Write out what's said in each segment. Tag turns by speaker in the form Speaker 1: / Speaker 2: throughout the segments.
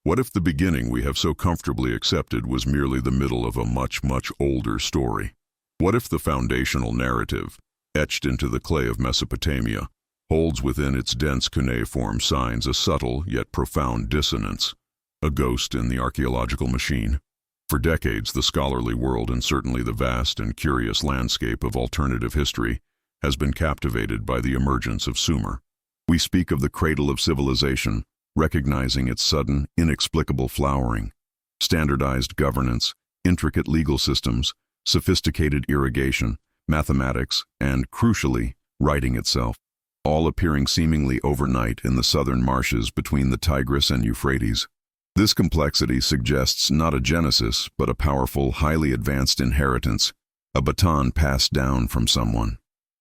Speaker 1: What if the beginning we have so comfortably accepted was merely the middle of a much, much older story? What if the foundational narrative, etched into the clay of Mesopotamia, holds within its dense cuneiform signs a subtle yet profound dissonance, a ghost in the archaeological machine? For decades, the scholarly world, and certainly the vast and curious landscape of alternative history, has been captivated by the emergence of Sumer. We speak of the cradle of civilization, recognizing its sudden, inexplicable flowering. Standardized governance, intricate legal systems, sophisticated irrigation, mathematics, and, crucially, writing itself, all appearing seemingly overnight in the southern marshes between the Tigris and Euphrates. This complexity suggests not a genesis, but a powerful, highly advanced inheritance, a baton passed down from someone.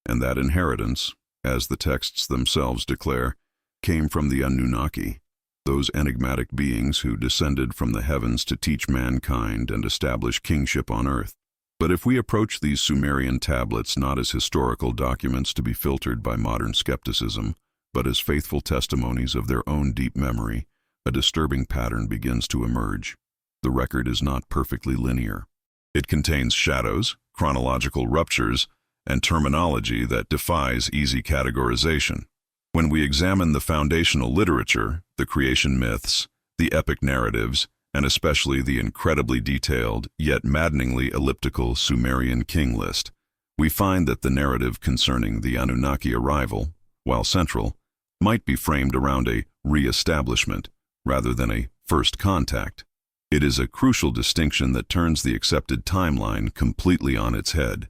Speaker 1: And that inheritance, as the texts themselves declare, came from the Anunnaki, those enigmatic beings who descended from the heavens to teach mankind and establish kingship on earth. But if we approach these Sumerian tablets not as historical documents to be filtered by modern skepticism, but as faithful testimonies of their own deep memory, a disturbing pattern begins to emerge. The record is not perfectly linear. It contains shadows, chronological ruptures, and terminology that defies easy categorization. When we examine the foundational literature, the creation myths, the epic narratives, and especially the incredibly detailed, yet maddeningly elliptical Sumerian king list, we find that the narrative concerning the Anunnaki arrival, while central, might be framed around a re-establishment rather than a first contact. It is a crucial distinction that turns the accepted timeline completely on its head.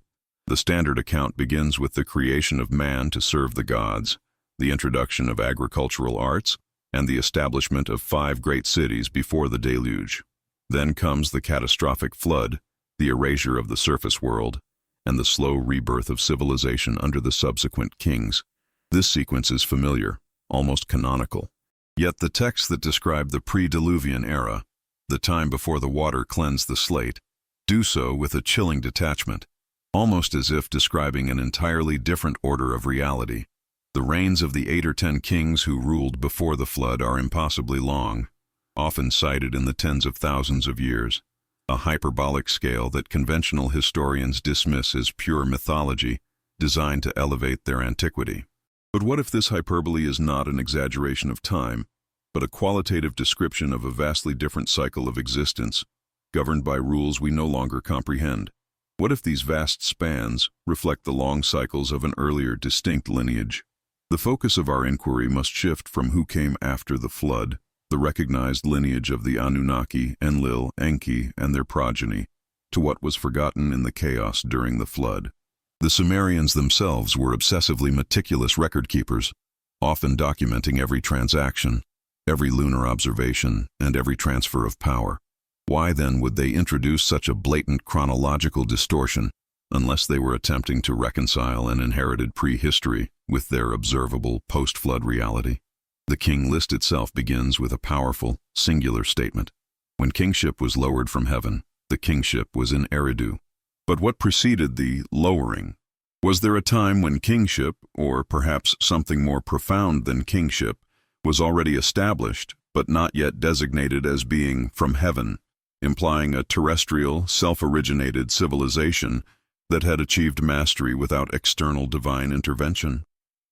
Speaker 1: The standard account begins with the creation of man to serve the gods, the introduction of agricultural arts, and the establishment of 5 great cities before the deluge. Then comes the catastrophic flood, the erasure of the surface world, and the slow rebirth of civilization under the subsequent kings. This sequence is familiar, almost canonical. Yet the texts that describe the pre-Diluvian era, the time before the water cleansed the slate, do so with a chilling detachment, almost as if describing an entirely different order of reality. The reigns of the 8 or 10 kings who ruled before the flood are impossibly long, often cited in the tens of thousands of years, a hyperbolic scale that conventional historians dismiss as pure mythology, designed to elevate their antiquity. But what if this hyperbole is not an exaggeration of time, but a qualitative description of a vastly different cycle of existence, governed by rules we no longer comprehend? What if these vast spans reflect the long cycles of an earlier distinct lineage? The focus of our inquiry must shift from who came after the flood, the recognized lineage of the Anunnaki, Enlil, Enki, and their progeny, to what was forgotten in the chaos during the flood. The Sumerians themselves were obsessively meticulous record keepers, often documenting every transaction, every lunar observation, and every transfer of power. Why then would they introduce such a blatant chronological distortion, unless they were attempting to reconcile an inherited prehistory with their observable post-flood reality? The king list itself begins with a powerful, singular statement. When kingship was lowered from heaven, the kingship was in Eridu. But what preceded the lowering? Was there a time when kingship, or perhaps something more profound than kingship, was already established, but not yet designated as being from heaven, implying a terrestrial, self-originated civilization that had achieved mastery without external divine intervention?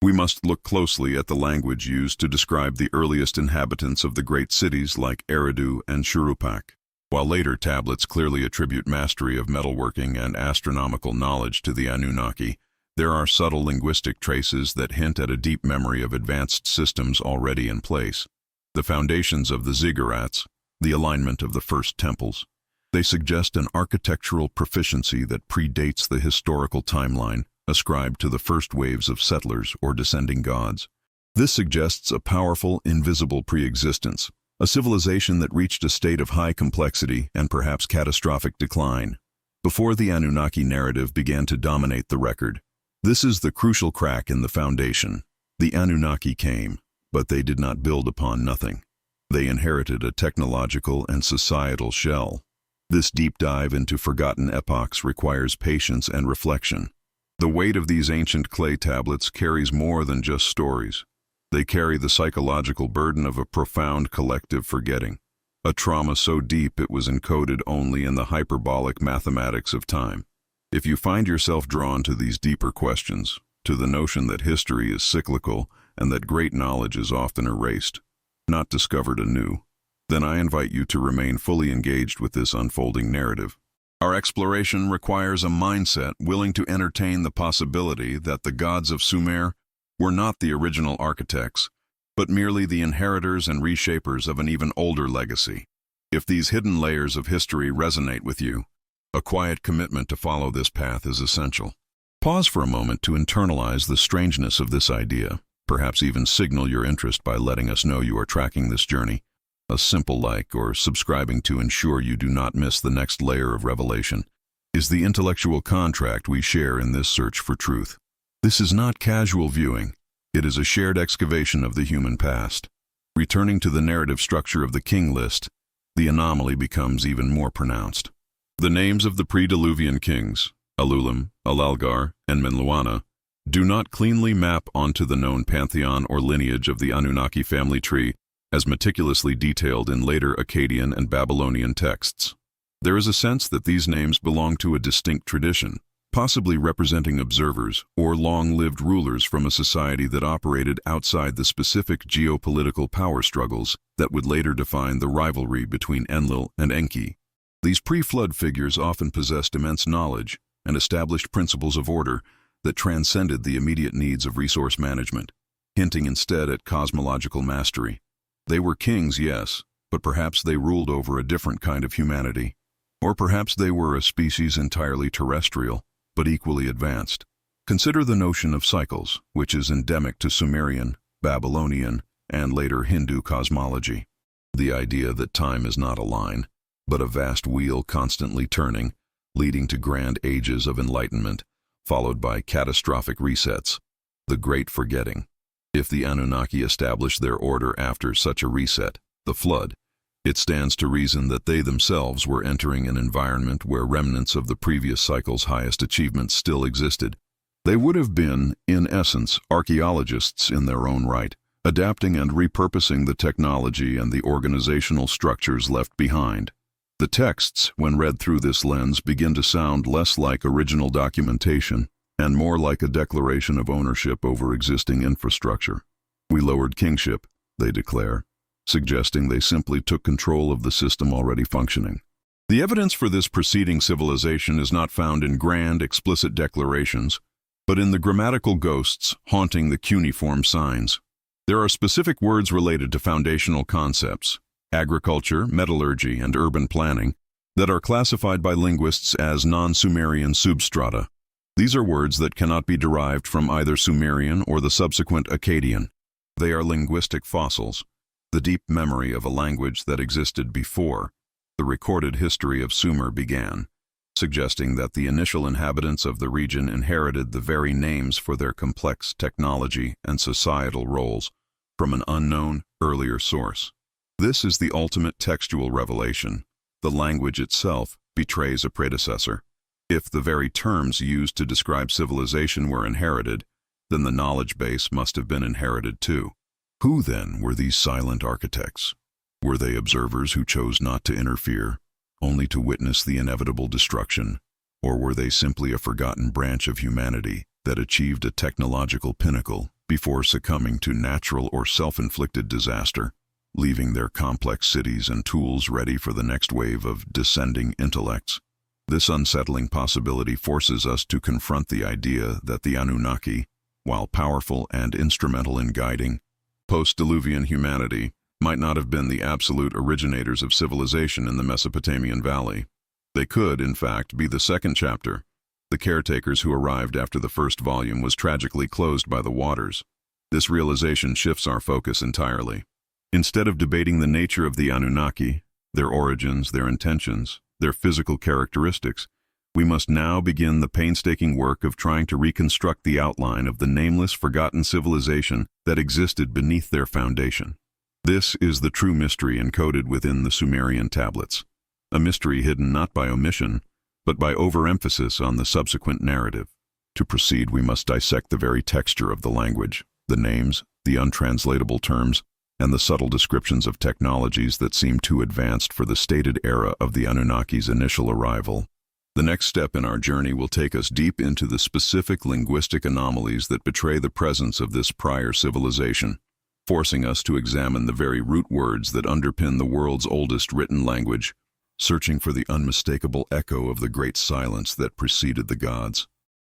Speaker 1: We must look closely at the language used to describe the earliest inhabitants of the great cities like Eridu and Shuruppak. While later tablets clearly attribute mastery of metalworking and astronomical knowledge to the Anunnaki, there are subtle linguistic traces that hint at a deep memory of advanced systems already in place. The foundations of the ziggurats, the alignment of the first temples, they suggest an architectural proficiency that predates the historical timeline ascribed to the first waves of settlers or descending gods. This suggests a powerful, invisible pre-existence, a civilization that reached a state of high complexity and perhaps catastrophic decline, before the Anunnaki narrative began to dominate the record. This is the crucial crack in the foundation. The Anunnaki came, but they did not build upon nothing. They inherited a technological and societal shell. This deep dive into forgotten epochs requires patience and reflection. The weight of these ancient clay tablets carries more than just stories. They carry the psychological burden of a profound collective forgetting. a trauma so deep it was encoded only in the hyperbolic mathematics of time. If you find yourself drawn to these deeper questions, to the notion that history is cyclical and that great knowledge is often erased, not discovered anew, then I invite you to remain fully engaged with this unfolding narrative. Our exploration requires a mindset willing to entertain the possibility that the gods of Sumer were not the original architects, but merely the inheritors and reshapers of an even older legacy. If these hidden layers of history resonate with you, a quiet commitment to follow this path is essential. Pause for a moment to internalize the strangeness of this idea, perhaps even signal your interest by letting us know you are tracking this journey. A simple like or subscribing to ensure you do not miss the next layer of revelation is the intellectual contract we share in this search for truth. This is not casual viewing. It is a shared excavation of the human past. Returning to the narrative structure of the king list, the anomaly becomes even more pronounced. The names of the pre-Diluvian kings, Alulim, Alalgar, and Menluana, do not cleanly map onto the known pantheon or lineage of the Anunnaki family tree as meticulously detailed in later Akkadian and Babylonian texts. There is a sense that these names belong to a distinct tradition, possibly representing observers or long-lived rulers from a society that operated outside the specific geopolitical power struggles that would later define the rivalry between Enlil and Enki. These pre-flood figures often possessed immense knowledge and established principles of order that transcended the immediate needs of resource management, hinting instead at cosmological mastery. They were kings, yes, but perhaps they ruled over a different kind of humanity. Or perhaps they were a species entirely terrestrial, but equally advanced. Consider the notion of cycles, which is endemic to Sumerian, Babylonian, and later Hindu cosmology. The idea that time is not a line, but a vast wheel constantly turning, leading to grand ages of enlightenment, followed by catastrophic resets, the Great Forgetting. If the Anunnaki established their order after such a reset, the flood, it stands to reason that they themselves were entering an environment where remnants of the previous cycle's highest achievements still existed. They would have been, in essence, archaeologists in their own right, adapting and repurposing the technology and the organizational structures left behind. The texts, when read through this lens, begin to sound less like original documentation and more like a declaration of ownership over existing infrastructure. We lowered kingship, they declare, suggesting they simply took control of the system already functioning. The evidence for this preceding civilization is not found in grand, explicit declarations, but in the grammatical ghosts haunting the cuneiform signs. There are specific words related to foundational concepts, agriculture, metallurgy, and urban planning, that are classified by linguists as non-Sumerian substrata. These are words that cannot be derived from either Sumerian or the subsequent Akkadian. They are linguistic fossils, the deep memory of a language that existed before the recorded history of Sumer began, suggesting that the initial inhabitants of the region inherited the very names for their complex technology and societal roles from an unknown, earlier source. This is the ultimate textual revelation. The language itself betrays a predecessor. If the very terms used to describe civilization were inherited, then the knowledge base must have been inherited too. Who then were these silent architects? Were they observers who chose not to interfere, only to witness the inevitable destruction? Or were they simply a forgotten branch of humanity that achieved a technological pinnacle before succumbing to natural or self-inflicted disaster, leaving their complex cities and tools ready for the next wave of descending intellects? This unsettling possibility forces us to confront the idea that the Anunnaki, while powerful and instrumental in guiding post-Diluvian humanity, might not have been the absolute originators of civilization in the Mesopotamian valley. They could, in fact, be the second chapter, the caretakers who arrived after the first volume was tragically closed by the waters. This realization shifts our focus entirely. Instead of debating the nature of the Anunnaki, their origins, their intentions, their physical characteristics, we must now begin the painstaking work of trying to reconstruct the outline of the nameless, forgotten civilization that existed beneath their foundation. This is the true mystery encoded within the Sumerian tablets, a mystery hidden not by omission, but by overemphasis on the subsequent narrative. To proceed, we must dissect the very texture of the language, the names, the untranslatable terms, and the subtle descriptions of technologies that seem too advanced for the stated era of the Anunnaki's initial arrival. The next step in our journey will take us deep into the specific linguistic anomalies that betray the presence of this prior civilization, forcing us to examine the very root words that underpin the world's oldest written language, searching for the unmistakable echo of the great silence that preceded the gods.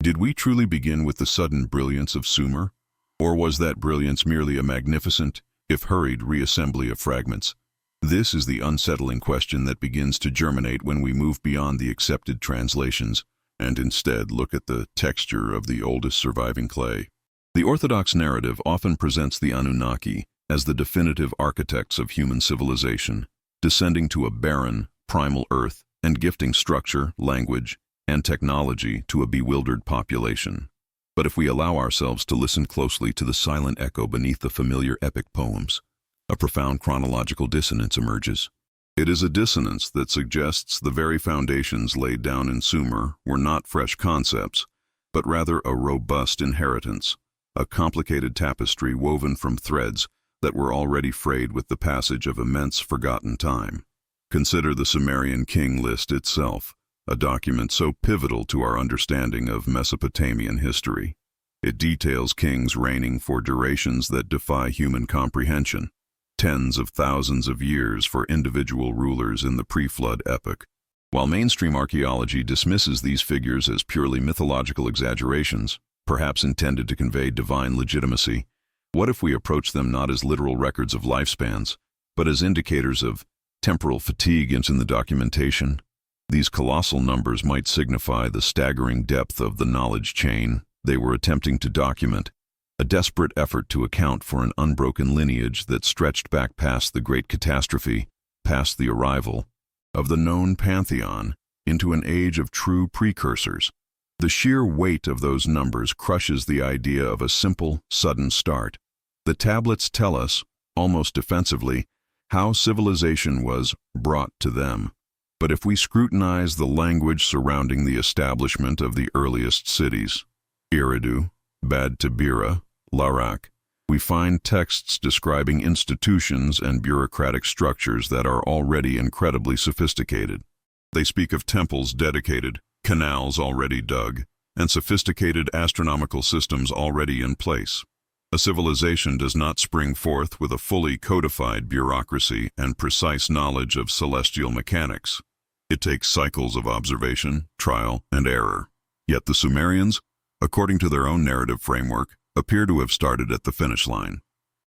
Speaker 1: Did we truly begin with the sudden brilliance of Sumer? Or was that brilliance merely a magnificent, if hurried, reassembly of fragments? This is the unsettling question that begins to germinate when we move beyond the accepted translations and instead look at the texture of the oldest surviving clay. The Orthodox narrative often presents the Anunnaki as the definitive architects of human civilization, descending to a barren, primal earth and gifting structure, language, and technology to a bewildered population. But if we allow ourselves to listen closely to the silent echo beneath the familiar epic poems, a profound chronological dissonance emerges. It is a dissonance that suggests the very foundations laid down in Sumer were not fresh concepts, but rather a robust inheritance, a complicated tapestry woven from threads that were already frayed with the passage of immense forgotten time. Consider the Sumerian king list itself, a document so pivotal to our understanding of Mesopotamian history. It details kings reigning for durations that defy human comprehension, tens of thousands of years for individual rulers in the pre-flood epoch. While mainstream archaeology dismisses these figures as purely mythological exaggerations, perhaps intended to convey divine legitimacy, what if we approach them not as literal records of lifespans, but as indicators of temporal fatigue in the documentation? These colossal numbers might signify the staggering depth of the knowledge chain they were attempting to document, a desperate effort to account for an unbroken lineage that stretched back past the Great Catastrophe, past the arrival of the known pantheon, into an age of true precursors. The sheer weight of those numbers crushes the idea of a simple, sudden start. The tablets tell us, almost defensively, how civilization was brought to them. But if we scrutinize the language surrounding the establishment of the earliest cities, Eridu, Bad Tabira, Larak, we find texts describing institutions and bureaucratic structures that are already incredibly sophisticated. They speak of temples dedicated, canals already dug, and sophisticated astronomical systems already in place. A civilization does not spring forth with a fully codified bureaucracy and precise knowledge of celestial mechanics. It takes cycles of observation, trial, and error. Yet the Sumerians, according to their own narrative framework, appear to have started at the finish line.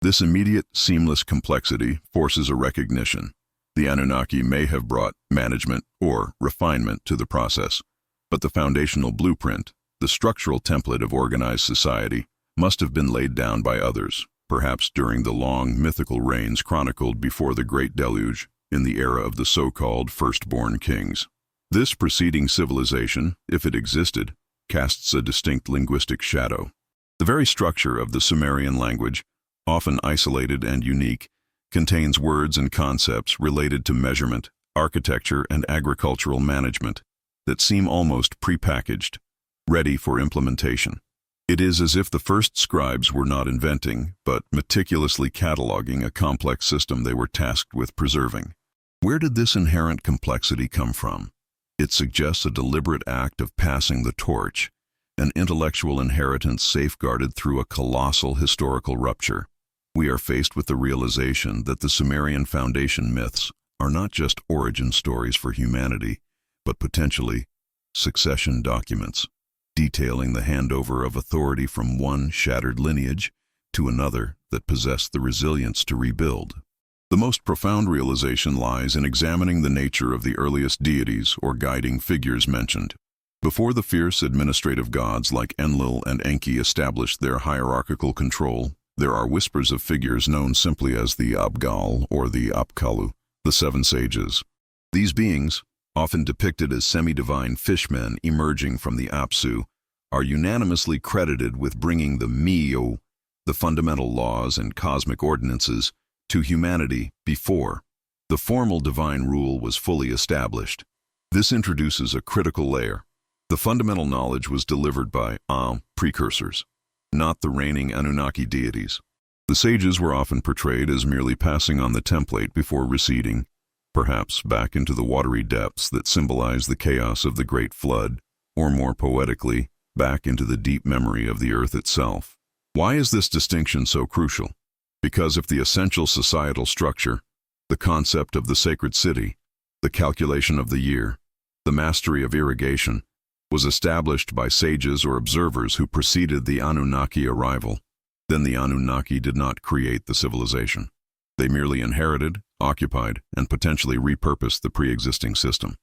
Speaker 1: This immediate, seamless complexity forces a recognition. The Anunnaki may have brought management or refinement to the process, but the foundational blueprint, the structural template of organized society, must have been laid down by others, perhaps during the long mythical reigns chronicled before the Great Deluge, in the era of the so-called firstborn kings. This preceding civilization, if it existed, casts a distinct linguistic shadow. The very structure of the Sumerian language, often isolated and unique, contains words and concepts related to measurement, architecture, and agricultural management that seem almost prepackaged, ready for implementation. It is as if the first scribes were not inventing, but meticulously cataloging a complex system they were tasked with preserving. Where did this inherent complexity come from? It suggests a deliberate act of passing the torch, an intellectual inheritance safeguarded through a colossal historical rupture. We are faced with the realization that the Sumerian foundation myths are not just origin stories for humanity, but potentially succession documents, detailing the handover of authority from one shattered lineage to another that possessed the resilience to rebuild. The most profound realization lies in examining the nature of the earliest deities or guiding figures mentioned. Before the fierce administrative gods like Enlil and Enki established their hierarchical control, there are whispers of figures known simply as the Abgal or the Apkallu, the seven sages. These beings, often depicted as semi-divine fishmen emerging from the Apsu, are unanimously credited with bringing the Mio, the fundamental laws and cosmic ordinances, to humanity before the formal divine rule was fully established. This introduces a critical layer. The fundamental knowledge was delivered by precursors, not the reigning Anunnaki deities. The sages were often portrayed as merely passing on the template before receding, perhaps back into the watery depths that symbolize the chaos of the Great Flood, or more poetically, back into the deep memory of the earth itself. Why is this distinction so crucial? Because if the essential societal structure, the concept of the sacred city, the calculation of the year, the mastery of irrigation, was established by sages or observers who preceded the Anunnaki arrival, then the Anunnaki did not create the civilization. They merely inherited, occupied, and potentially repurposed the pre-existing system.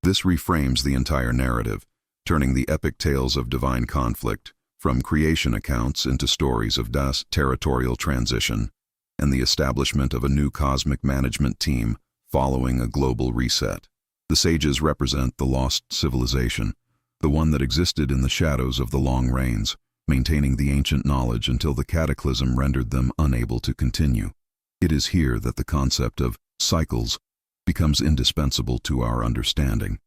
Speaker 1: This reframes the entire narrative, turning the epic tales of divine conflict from creation accounts into stories of territorial transition and the establishment of a new cosmic management team following a global reset. The sages represent the lost civilization, the one that existed in the shadows of the long rains, maintaining the ancient knowledge until the cataclysm rendered them unable to continue. It is here that the concept of cycles becomes indispensable to our understanding.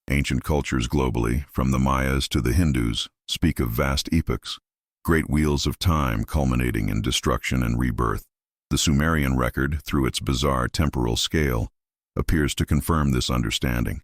Speaker 1: Ancient cultures globally, from the Mayas to the Hindus, speak of vast epochs, great wheels of time culminating in destruction and rebirth. The Sumerian record, through its bizarre temporal scale, appears to confirm this understanding,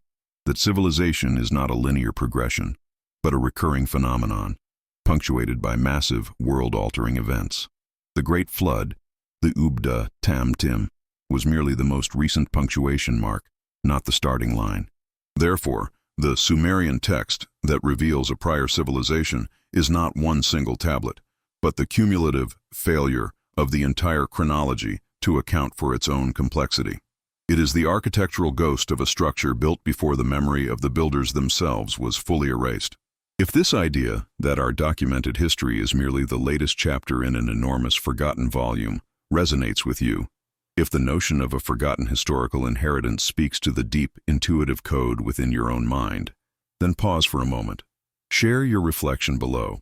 Speaker 1: that civilization is not a linear progression, but a recurring phenomenon, punctuated by massive, world-altering events. The Great Flood, the Ubda Tam-Tim, was merely the most recent punctuation mark, not the starting line. Therefore, the Sumerian text that reveals a prior civilization is not one single tablet, but the cumulative failure of the entire chronology to account for its own complexity. It is the architectural ghost of a structure built before the memory of the builders themselves was fully erased. If this idea that our documented history is merely the latest chapter in an enormous forgotten volume resonates with you, if the notion of a forgotten historical inheritance speaks to the deep, intuitive code within your own mind, then pause for a moment. Share your reflection below.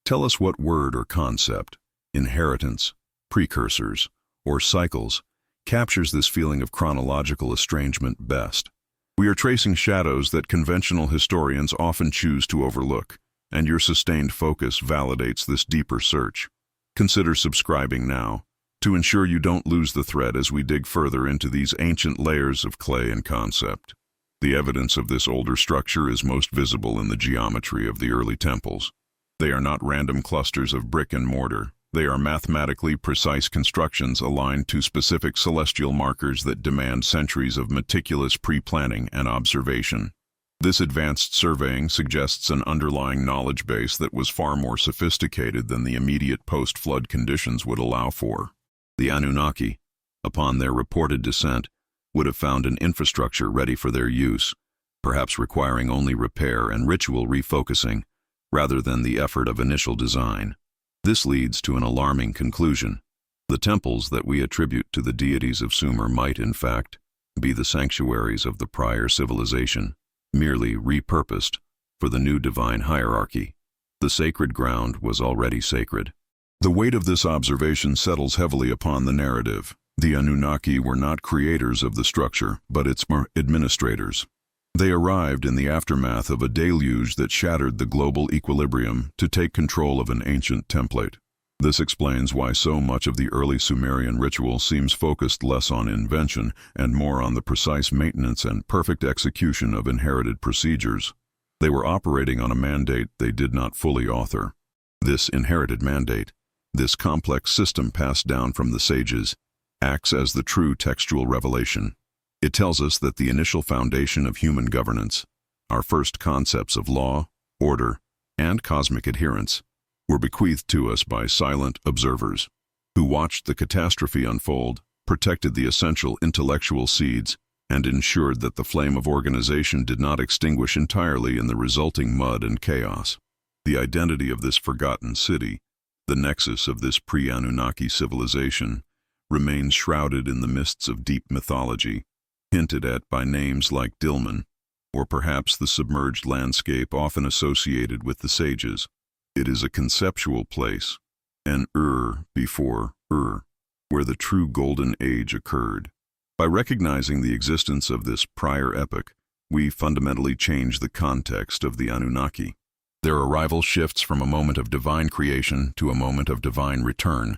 Speaker 1: Tell us what word or concept, inheritance, precursors, or cycles, captures this feeling of chronological estrangement best. We are tracing shadows that conventional historians often choose to overlook, and your sustained focus validates this deeper search. Consider subscribing now, to ensure you don't lose the thread as we dig further into these ancient layers of clay and concept. The evidence of this older structure is most visible in the geometry of the early temples. They are not random clusters of brick and mortar. They are mathematically precise constructions aligned to specific celestial markers that demand centuries of meticulous pre-planning and observation. This advanced surveying suggests an underlying knowledge base that was far more sophisticated than the immediate post-flood conditions would allow for. The Anunnaki, upon their reported descent, would have found an infrastructure ready for their use, perhaps requiring only repair and ritual refocusing, rather than the effort of initial design. This leads to an alarming conclusion. The temples that we attribute to the deities of Sumer might, in fact, be the sanctuaries of the prior civilization, merely repurposed for the new divine hierarchy. The sacred ground was already sacred. The weight of this observation settles heavily upon the narrative. The Anunnaki were not creators of the structure, but its administrators. They arrived in the aftermath of a deluge that shattered the global equilibrium to take control of an ancient template. This explains why so much of the early Sumerian ritual seems focused less on invention and more on the precise maintenance and perfect execution of inherited procedures. They were operating on a mandate they did not fully author. This inherited mandate, this complex system passed down from the sages, acts as the true textual revelation. It tells us that the initial foundation of human governance, our first concepts of law, order, and cosmic adherence, were bequeathed to us by silent observers who watched the catastrophe unfold, protected the essential intellectual seeds, and ensured that the flame of organization did not extinguish entirely in the resulting mud and chaos. The identity of this forgotten city, the nexus of this pre-Anunnaki civilization, remains shrouded in the mists of deep mythology, hinted at by names like Dilmun, or perhaps the submerged landscape often associated with the sages. It is a conceptual place, an before where the true golden age occurred. By recognizing the existence of this prior epoch, we fundamentally change the context of the Anunnaki. Their arrival shifts from a moment of divine creation to a moment of divine return,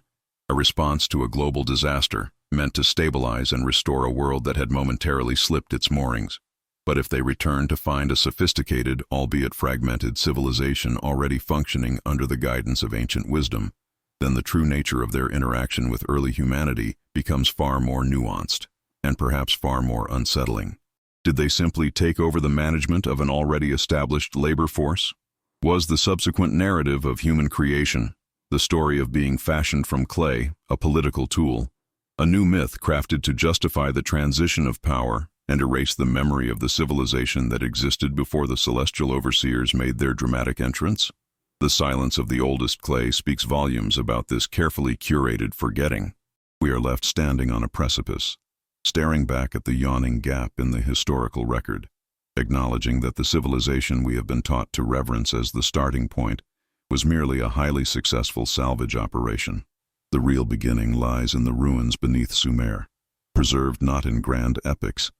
Speaker 1: a response to a global disaster meant to stabilize and restore a world that had momentarily slipped its moorings. But if they returned to find a sophisticated, albeit fragmented, civilization already functioning under the guidance of ancient wisdom, then the true nature of their interaction with early humanity becomes far more nuanced, and perhaps far more unsettling. Did they simply take over the management of an already established labor force? Was the subsequent narrative of human creation, the story of being fashioned from clay, a political tool, a new myth crafted to justify the transition of power and erase the memory of the civilization that existed before the celestial overseers made their dramatic entrance? The silence of the oldest clay speaks volumes about this carefully curated forgetting. We are left standing on a precipice, staring back at the yawning gap in the historical record, acknowledging that the civilization we have been taught to reverence as the starting point was merely a highly successful salvage operation. The real beginning lies in the ruins beneath Sumer, preserved not in grand epics,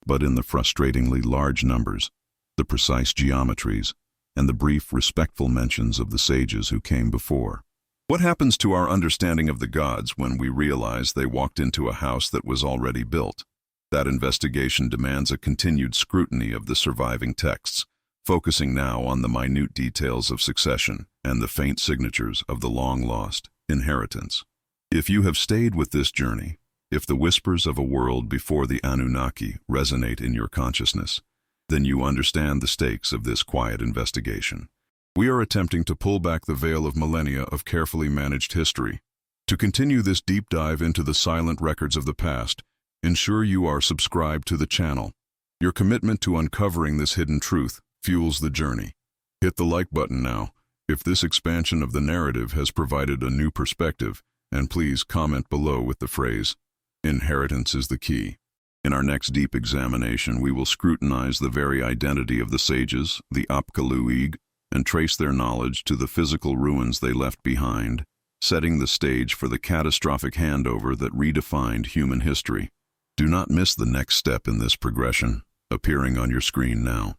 Speaker 1: but in the frustratingly large numbers, the precise geometries, and the brief, respectful mentions of the sages who came before. What happens to our understanding of the gods when we realize they walked into a house that was already built? That investigation demands a continued scrutiny of the surviving texts, focusing now on the minute details of succession and the faint signatures of the long-lost inheritance. If you have stayed with this journey, if the whispers of a world before the Anunnaki resonate in your consciousness, then you understand the stakes of this quiet investigation. We are attempting to pull back the veil of millennia of carefully managed history. To continue this deep dive into the silent records of the past, ensure you are subscribed to the channel. Your commitment to uncovering this hidden truth fuels the journey. Hit the like button now if this expansion of the narrative has provided a new perspective, and please comment below with the phrase, "Inheritance is the key." In our next deep examination, we will scrutinize the very identity of the sages, the Apkalluig, and trace their knowledge to the physical ruins they left behind, setting the stage for the catastrophic handover that redefined human history. Do not miss the next step in this progression, appearing on your screen now.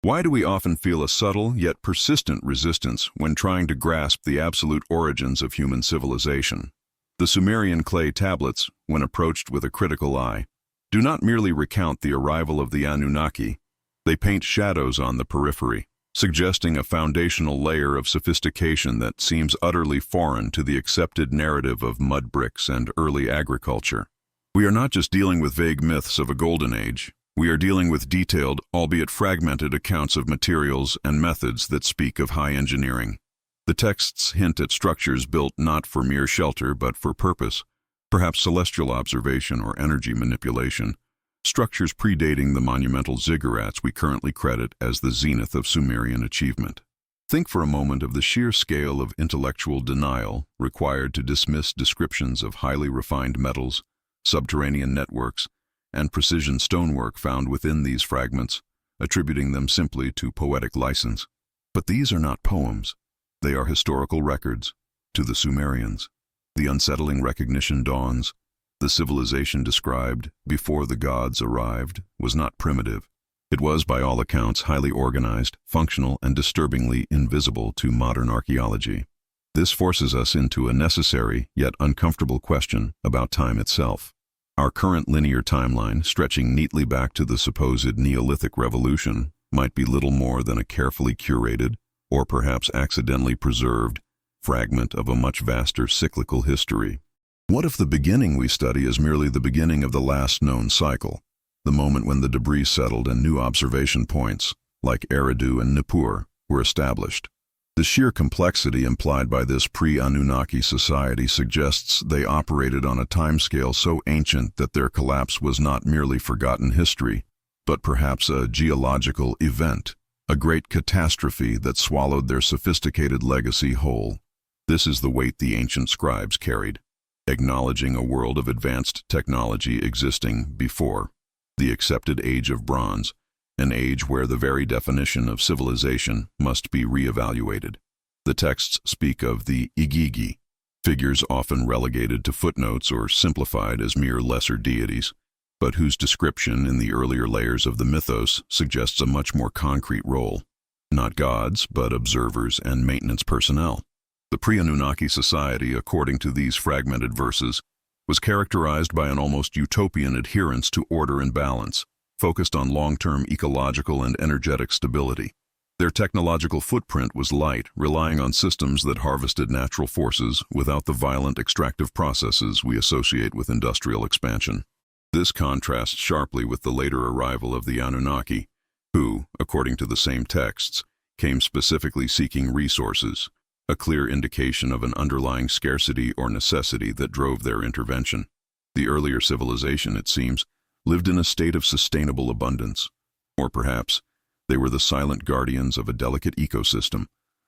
Speaker 1: Why do we often feel a subtle yet persistent resistance when trying to grasp the absolute origins of human civilization? The Sumerian clay tablets, when approached with a critical eye, do not merely recount the arrival of the Anunnaki, they paint shadows on the periphery, suggesting a foundational layer of sophistication that seems utterly foreign to the accepted narrative of mud bricks and early agriculture. We are not just dealing with vague myths of a golden age, we are dealing with detailed, albeit fragmented accounts of materials and methods that speak of high engineering. The texts hint at structures built not for mere shelter but for purpose, perhaps celestial observation or energy manipulation, structures predating the monumental ziggurats we currently credit as the zenith of Sumerian achievement. Think for a moment of the sheer scale of intellectual denial required to dismiss descriptions of highly refined metals, subterranean networks, and precision stonework found within these fragments, attributing them simply to poetic license. But these are not poems. They are historical records. To the Sumerians, the unsettling recognition dawns. The civilization described before the gods arrived was not primitive. It was, by all accounts, highly organized, functional, and disturbingly invisible to modern archaeology. This forces us into a necessary yet uncomfortable question about time itself. Our current linear timeline, stretching neatly back to the supposed Neolithic Revolution, might be little more than a carefully curated, or perhaps accidentally preserved, fragment of a much vaster cyclical history. What if the beginning we study is merely the beginning of the last known cycle, the moment when the debris settled and new observation points, like Eridu and Nippur, were established? The sheer complexity implied by this pre-Anunnaki society suggests they operated on a timescale so ancient that their collapse was not merely forgotten history, but perhaps a geological event, a great catastrophe that swallowed their sophisticated legacy whole. This is the weight the ancient scribes carried, acknowledging a world of advanced technology existing before the accepted age of bronze, an age where the very definition of civilization must be re-evaluated. The texts speak of the Igigi, figures often relegated to footnotes or simplified as mere lesser deities, but whose description in the earlier layers of the mythos suggests a much more concrete role. Not gods, but observers and maintenance personnel. The pre-Anunnaki society, according to these fragmented verses, was characterized by an almost utopian adherence to order and balance, focused on long-term ecological and energetic stability. Their technological footprint was light, relying on systems that harvested natural forces without the violent extractive processes we associate with industrial expansion. This contrasts sharply with the later arrival of the Anunnaki, who, according to the same texts, came specifically seeking resources, a clear indication of an underlying scarcity or necessity that drove their intervention. The earlier civilization, it seems, lived in a state of sustainable abundance, or perhaps they were the silent guardians of a delicate ecosystem,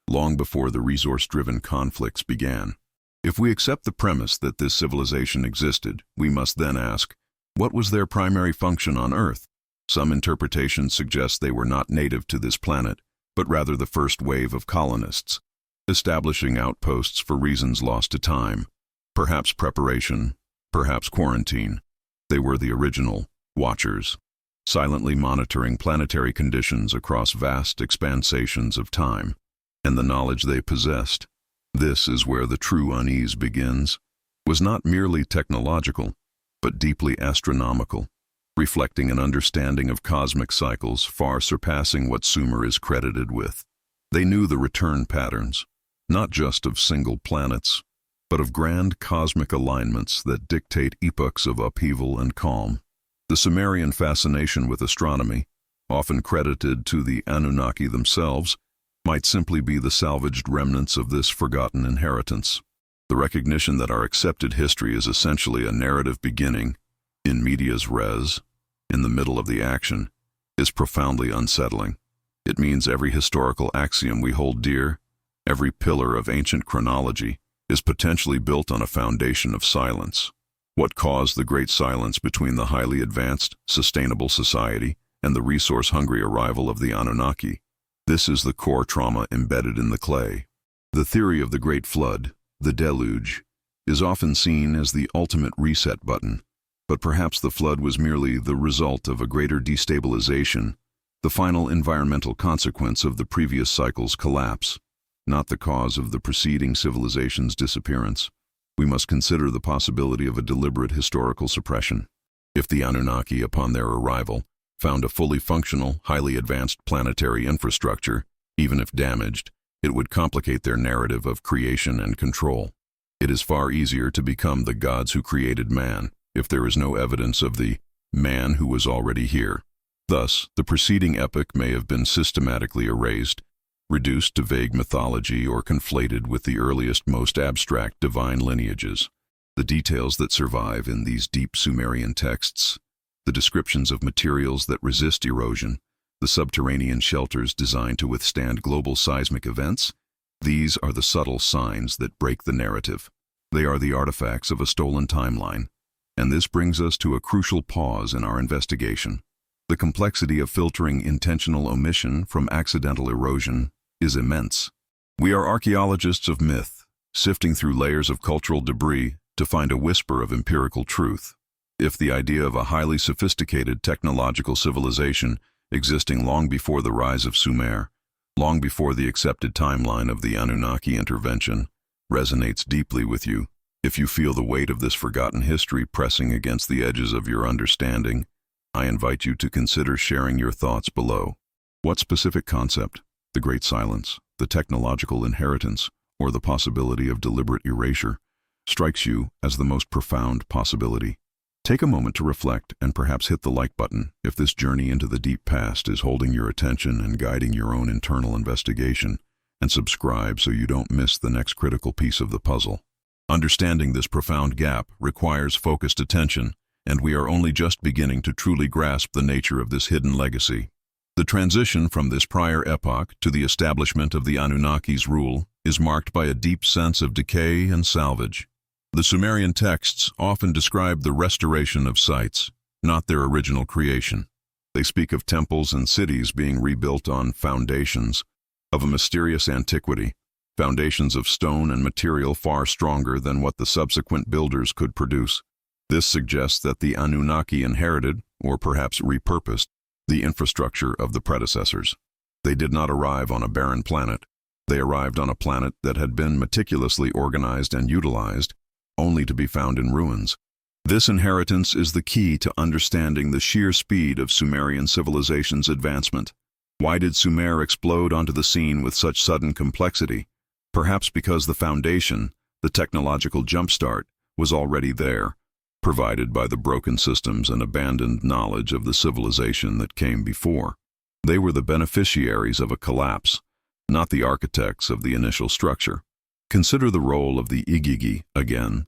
Speaker 1: long before the resource-driven conflicts began. If we accept the premise that this civilization existed, we must then ask, what was their primary function on Earth? Some interpretations suggest they were not native to this planet, but rather the first wave of colonists, establishing outposts for reasons lost to time. Perhaps preparation, perhaps quarantine. They were the original watchers, silently monitoring planetary conditions across vast expansations of time, and the knowledge they possessed. This is where the true unease begins, was not merely technological, but deeply astronomical, reflecting an understanding of cosmic cycles far surpassing what Sumer is credited with. They knew the return patterns, not just of single planets, but of grand cosmic alignments that dictate epochs of upheaval and calm. The Sumerian fascination with astronomy, often credited to the Anunnaki themselves, might simply be the salvaged remnants of this forgotten inheritance. The recognition that our accepted history is essentially a narrative beginning, in medias res, in the middle of the action, is profoundly unsettling. It means every historical axiom we hold dear, every pillar of ancient chronology, is potentially built on a foundation of silence. What caused the great silence between the highly advanced, sustainable society and the resource-hungry arrival of the Anunnaki? This is the core trauma embedded in the clay. The theory of the Great Flood, the deluge, is often seen as the ultimate reset button, but perhaps the flood was merely the result of a greater destabilization, the final environmental consequence of the previous cycle's collapse, not the cause of the preceding civilization's disappearance. We must consider the possibility of a deliberate historical suppression. If the Anunnaki, upon their arrival, found a fully functional, highly advanced planetary infrastructure, even if damaged, it would complicate their narrative of creation and control. It is far easier to become the gods who created man if there is no evidence of the man who was already here. Thus, the preceding epoch may have been systematically erased, reduced to vague mythology, or conflated with the earliest, most abstract divine lineages. The details that survive in these deep Sumerian texts, the descriptions of materials that resist erosion, the subterranean shelters designed to withstand global seismic events, these are the subtle signs that break the narrative. They are the artifacts of a stolen timeline, and this brings us to a crucial pause in our investigation. The complexity of filtering intentional omission from accidental erosion is immense. We are archaeologists of myth, sifting through layers of cultural debris to find a whisper of empirical truth. If the idea of a highly sophisticated technological civilization existing long before the rise of Sumer, long before the accepted timeline of the Anunnaki intervention, resonates deeply with you, if you feel the weight of this forgotten history pressing against the edges of your understanding, I invite you to consider sharing your thoughts below. What specific concept, the Great Silence, the technological inheritance, or the possibility of deliberate erasure, strikes you as the most profound possibility? Take a moment to reflect and perhaps hit the like button if this journey into the deep past is holding your attention and guiding your own internal investigation, and subscribe so you don't miss the next critical piece of the puzzle. Understanding this profound gap requires focused attention, and we are only just beginning to truly grasp the nature of this hidden legacy. The transition from this prior epoch to the establishment of the Anunnaki's rule is marked by a deep sense of decay and salvage. The Sumerian texts often describe the restoration of sites, not their original creation. They speak of temples and cities being rebuilt on foundations of a mysterious antiquity, foundations of stone and material far stronger than what the subsequent builders could produce. This suggests that the Anunnaki inherited, or perhaps repurposed, the infrastructure of the predecessors. They did not arrive on a barren planet. They arrived on a planet that had been meticulously organized and utilized, only to be found in ruins. This inheritance is the key to understanding the sheer speed of Sumerian civilization's advancement. Why did Sumer explode onto the scene with such sudden complexity? Perhaps because the foundation, the technological jumpstart, was already there, provided by the broken systems and abandoned knowledge of the civilization that came before. They were the beneficiaries of a collapse, not the architects of the initial structure. Consider the role of the Igigi again.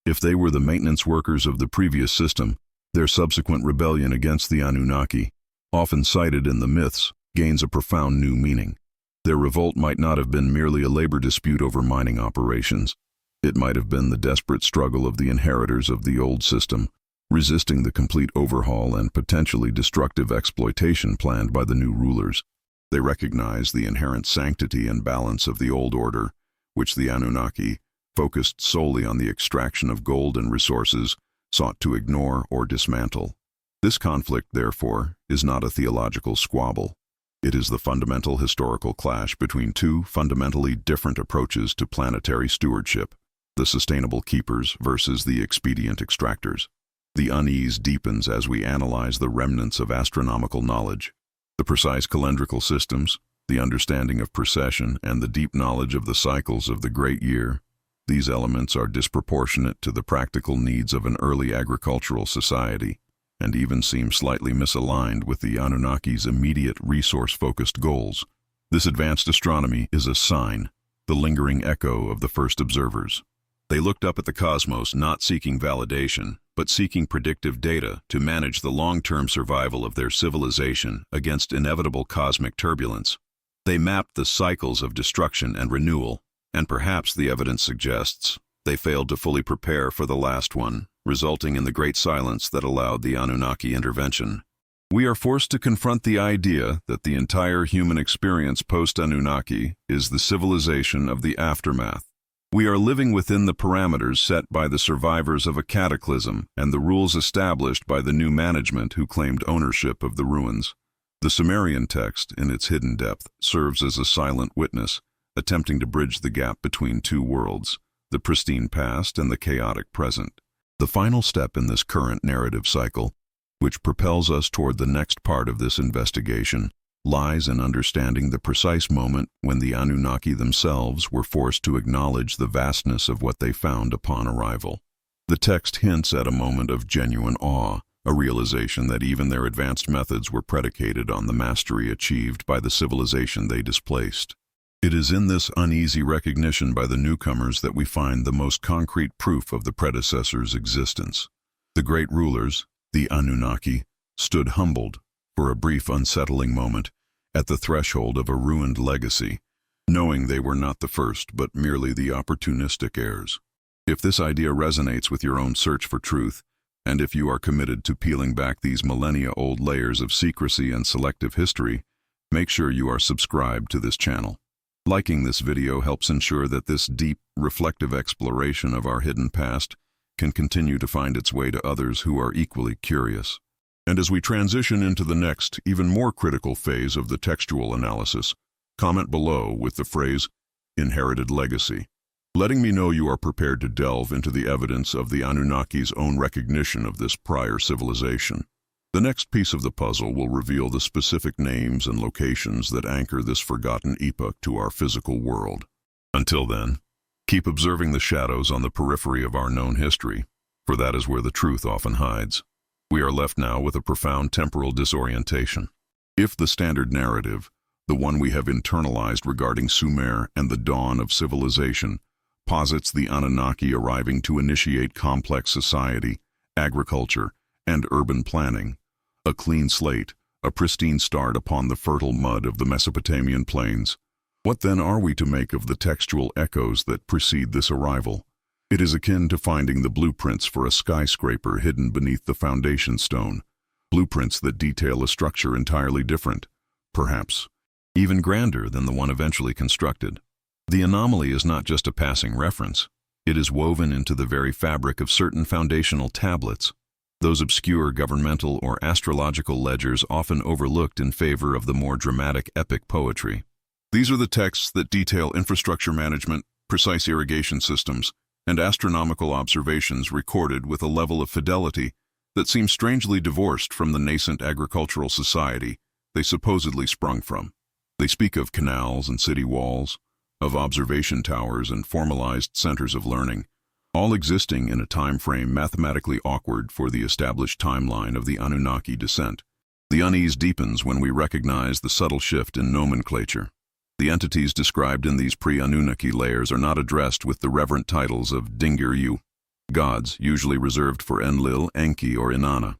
Speaker 1: If they were the maintenance workers of the previous system, their subsequent rebellion against the Anunnaki, often cited in the myths, gains a profound new meaning. Their revolt might not have been merely a labor dispute over mining operations. It might have been the desperate struggle of the inheritors of the old system, resisting the complete overhaul and potentially destructive exploitation planned by the new rulers. They recognized the inherent sanctity and balance of the old order, which the Anunnaki, focused solely on the extraction of gold and resources, sought to ignore or dismantle. This conflict, therefore, is not a theological squabble. It is the fundamental historical clash between two fundamentally different approaches to planetary stewardship, the sustainable keepers versus the expedient extractors. The unease deepens as we analyze the remnants of astronomical knowledge. The precise calendrical systems, the understanding of precession, and the deep knowledge of the cycles of the great year. These elements are disproportionate to the practical needs of an early agricultural society, and even seem slightly misaligned with the Anunnaki's immediate resource-focused goals. This advanced astronomy is a sign, the lingering echo of the first observers. They looked up at the cosmos not seeking validation, but seeking predictive data to manage the long-term survival of their civilization against inevitable cosmic turbulence. They mapped the cycles of destruction and renewal, and perhaps the evidence suggests they failed to fully prepare for the last one, resulting in the great silence that allowed the Anunnaki intervention. We are forced to confront the idea that the entire human experience post-Anunnaki is the civilization of the aftermath. We are living within the parameters set by the survivors of a cataclysm and the rules established by the new management who claimed ownership of the ruins. The Sumerian text, in its hidden depth, serves as a silent witness, attempting to bridge the gap between two worlds, the pristine past and the chaotic present. The final step in this current narrative cycle, which propels us toward the next part of this investigation, lies in understanding the precise moment when the Anunnaki themselves were forced to acknowledge the vastness of what they found upon arrival. The text hints at a moment of genuine awe, a realization that even their advanced methods were predicated on the mastery achieved by the civilization they displaced. It is in this uneasy recognition by the newcomers that we find the most concrete proof of the predecessors' existence. The great rulers, the Anunnaki, stood humbled, for a brief unsettling moment, at the threshold of a ruined legacy, knowing they were not the first but merely the opportunistic heirs. If this idea resonates with your own search for truth, and if you are committed to peeling back these millennia-old layers of secrecy and selective history, make sure you are subscribed to this channel. Liking this video helps ensure that this deep, reflective exploration of our hidden past can continue to find its way to others who are equally curious. And as we transition into the next, even more critical phase of the textual analysis, comment below with the phrase, "inherited legacy," letting me know you are prepared to delve into the evidence of the Anunnaki's own recognition of this prior civilization. The next piece of the puzzle will reveal the specific names and locations that anchor this forgotten epoch to our physical world. Until then, keep observing the shadows on the periphery of our known history, for that is where the truth often hides. We are left now with a profound temporal disorientation. If the standard narrative, the one we have internalized regarding Sumer and the dawn of civilization, posits the Anunnaki arriving to initiate complex society, agriculture, and urban planning, a clean slate, a pristine start upon the fertile mud of the Mesopotamian plains, what then are we to make of the textual echoes that precede this arrival? It is akin to finding the blueprints for a skyscraper hidden beneath the foundation stone, blueprints that detail a structure entirely different, perhaps even grander than the one eventually constructed. The anomaly is not just a passing reference. It is woven into the very fabric of certain foundational tablets, those obscure governmental or astrological ledgers often overlooked in favor of the more dramatic epic poetry. These are the texts that detail infrastructure management, precise irrigation systems, and astronomical observations recorded with a level of fidelity that seems strangely divorced from the nascent agricultural society they supposedly sprung from. They speak of canals and city walls, of observation towers and formalized centers of learning, all existing in a time frame mathematically awkward for the established timeline of the Anunnaki descent. The unease deepens when we recognize the subtle shift in nomenclature. The entities described in these pre-Anunnaki layers are not addressed with the reverent titles of Dingir-yu, gods usually reserved for Enlil, Enki, or Inanna.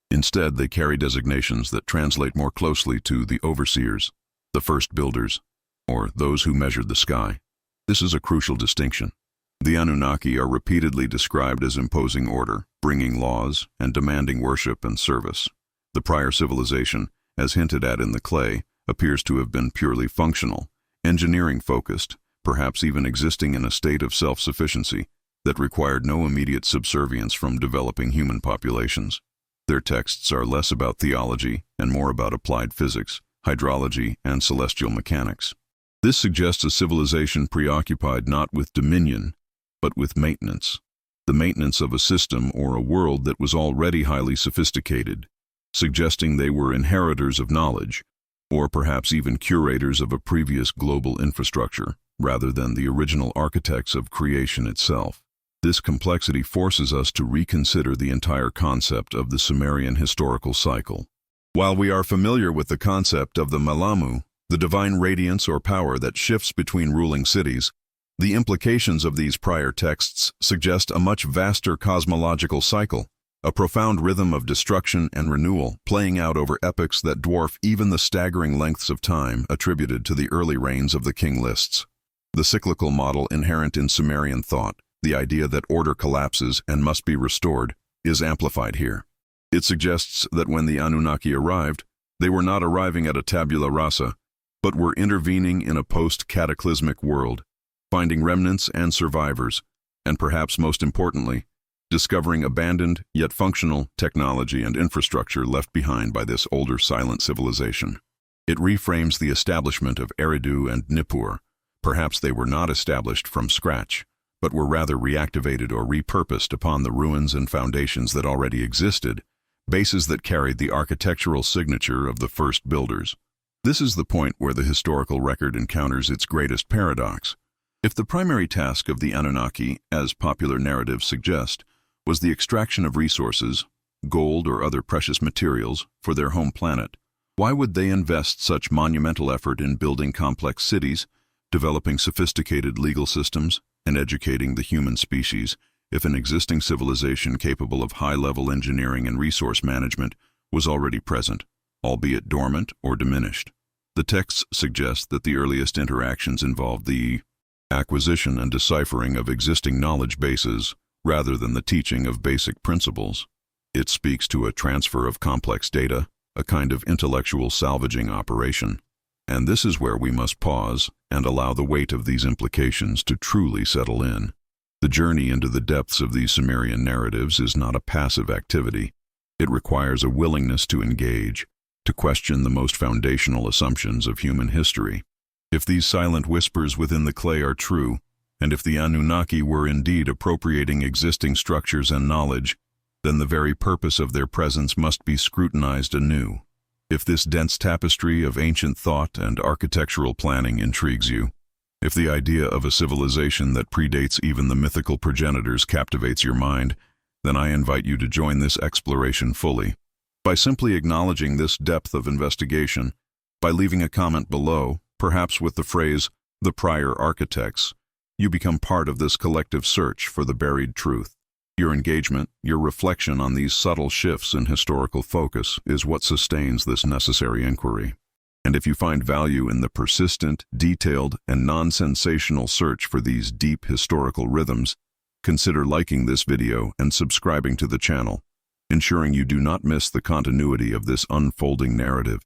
Speaker 1: Instead, they carry designations that translate more closely to the overseers, the first builders, or those who measured the sky. This is a crucial distinction. The Anunnaki are repeatedly described as imposing order, bringing laws, and demanding worship and service. The prior civilization, as hinted at in the clay, appears to have been purely functional, engineering-focused, perhaps even existing in a state of self-sufficiency that required no immediate subservience from developing human populations. Their texts are less about theology and more about applied physics, hydrology, and celestial mechanics. This suggests a civilization preoccupied not with dominion, but with maintenance, the maintenance of a system or a world that was already highly sophisticated, suggesting they were inheritors of knowledge, or perhaps even curators of a previous global infrastructure, rather than the original architects of creation itself. This complexity forces us to reconsider the entire concept of the Sumerian historical cycle. While we are familiar with the concept of the Malamu, the divine radiance or power that shifts between ruling cities, the implications of these prior texts suggest a much vaster cosmological cycle, a profound rhythm of destruction and renewal playing out over epochs that dwarf even the staggering lengths of time attributed to the early reigns of the king lists. The cyclical model inherent in Sumerian thought, the idea that order collapses and must be restored, is amplified here. It suggests that when the Anunnaki arrived, they were not arriving at a tabula rasa, but were intervening in a post-cataclysmic world, finding remnants and survivors, and perhaps most importantly, discovering abandoned yet functional technology and infrastructure left behind by this older silent civilization. It reframes the establishment of Eridu and Nippur. Perhaps they were not established from scratch, but were rather reactivated or repurposed upon the ruins and foundations that already existed, bases that carried the architectural signature of the first builders. This is the point where the historical record encounters its greatest paradox. If the primary task of the Anunnaki, as popular narratives suggest, was the extraction of resources, gold or other precious materials, for their home planet, why would they invest such monumental effort in building complex cities, developing sophisticated legal systems, and educating the human species if an existing civilization capable of high-level engineering and resource management was already present, albeit dormant or diminished? The texts suggest that the earliest interactions involved the acquisition and deciphering of existing knowledge bases rather than the teaching of basic principles. It speaks to a transfer of complex data, a kind of intellectual salvaging operation. And this is where we must pause and allow the weight of these implications to truly settle in. The journey into the depths of these Sumerian narratives is not a passive activity. It requires a willingness to engage, to question the most foundational assumptions of human history. If these silent whispers within the clay are true, and if the Anunnaki were indeed appropriating existing structures and knowledge, then the very purpose of their presence must be scrutinized anew. If this dense tapestry of ancient thought and architectural planning intrigues you, if the idea of a civilization that predates even the mythical progenitors captivates your mind, then I invite you to join this exploration fully. By simply acknowledging this depth of investigation, by leaving a comment below, perhaps with the phrase, "the prior architects," you become part of this collective search for the buried truth. Your engagement, your reflection on these subtle shifts in historical focus is what sustains this necessary inquiry. And if you find value in the persistent, detailed, and non-sensational search for these deep historical rhythms, consider liking this video and subscribing to the channel, ensuring you do not miss the continuity of this unfolding narrative,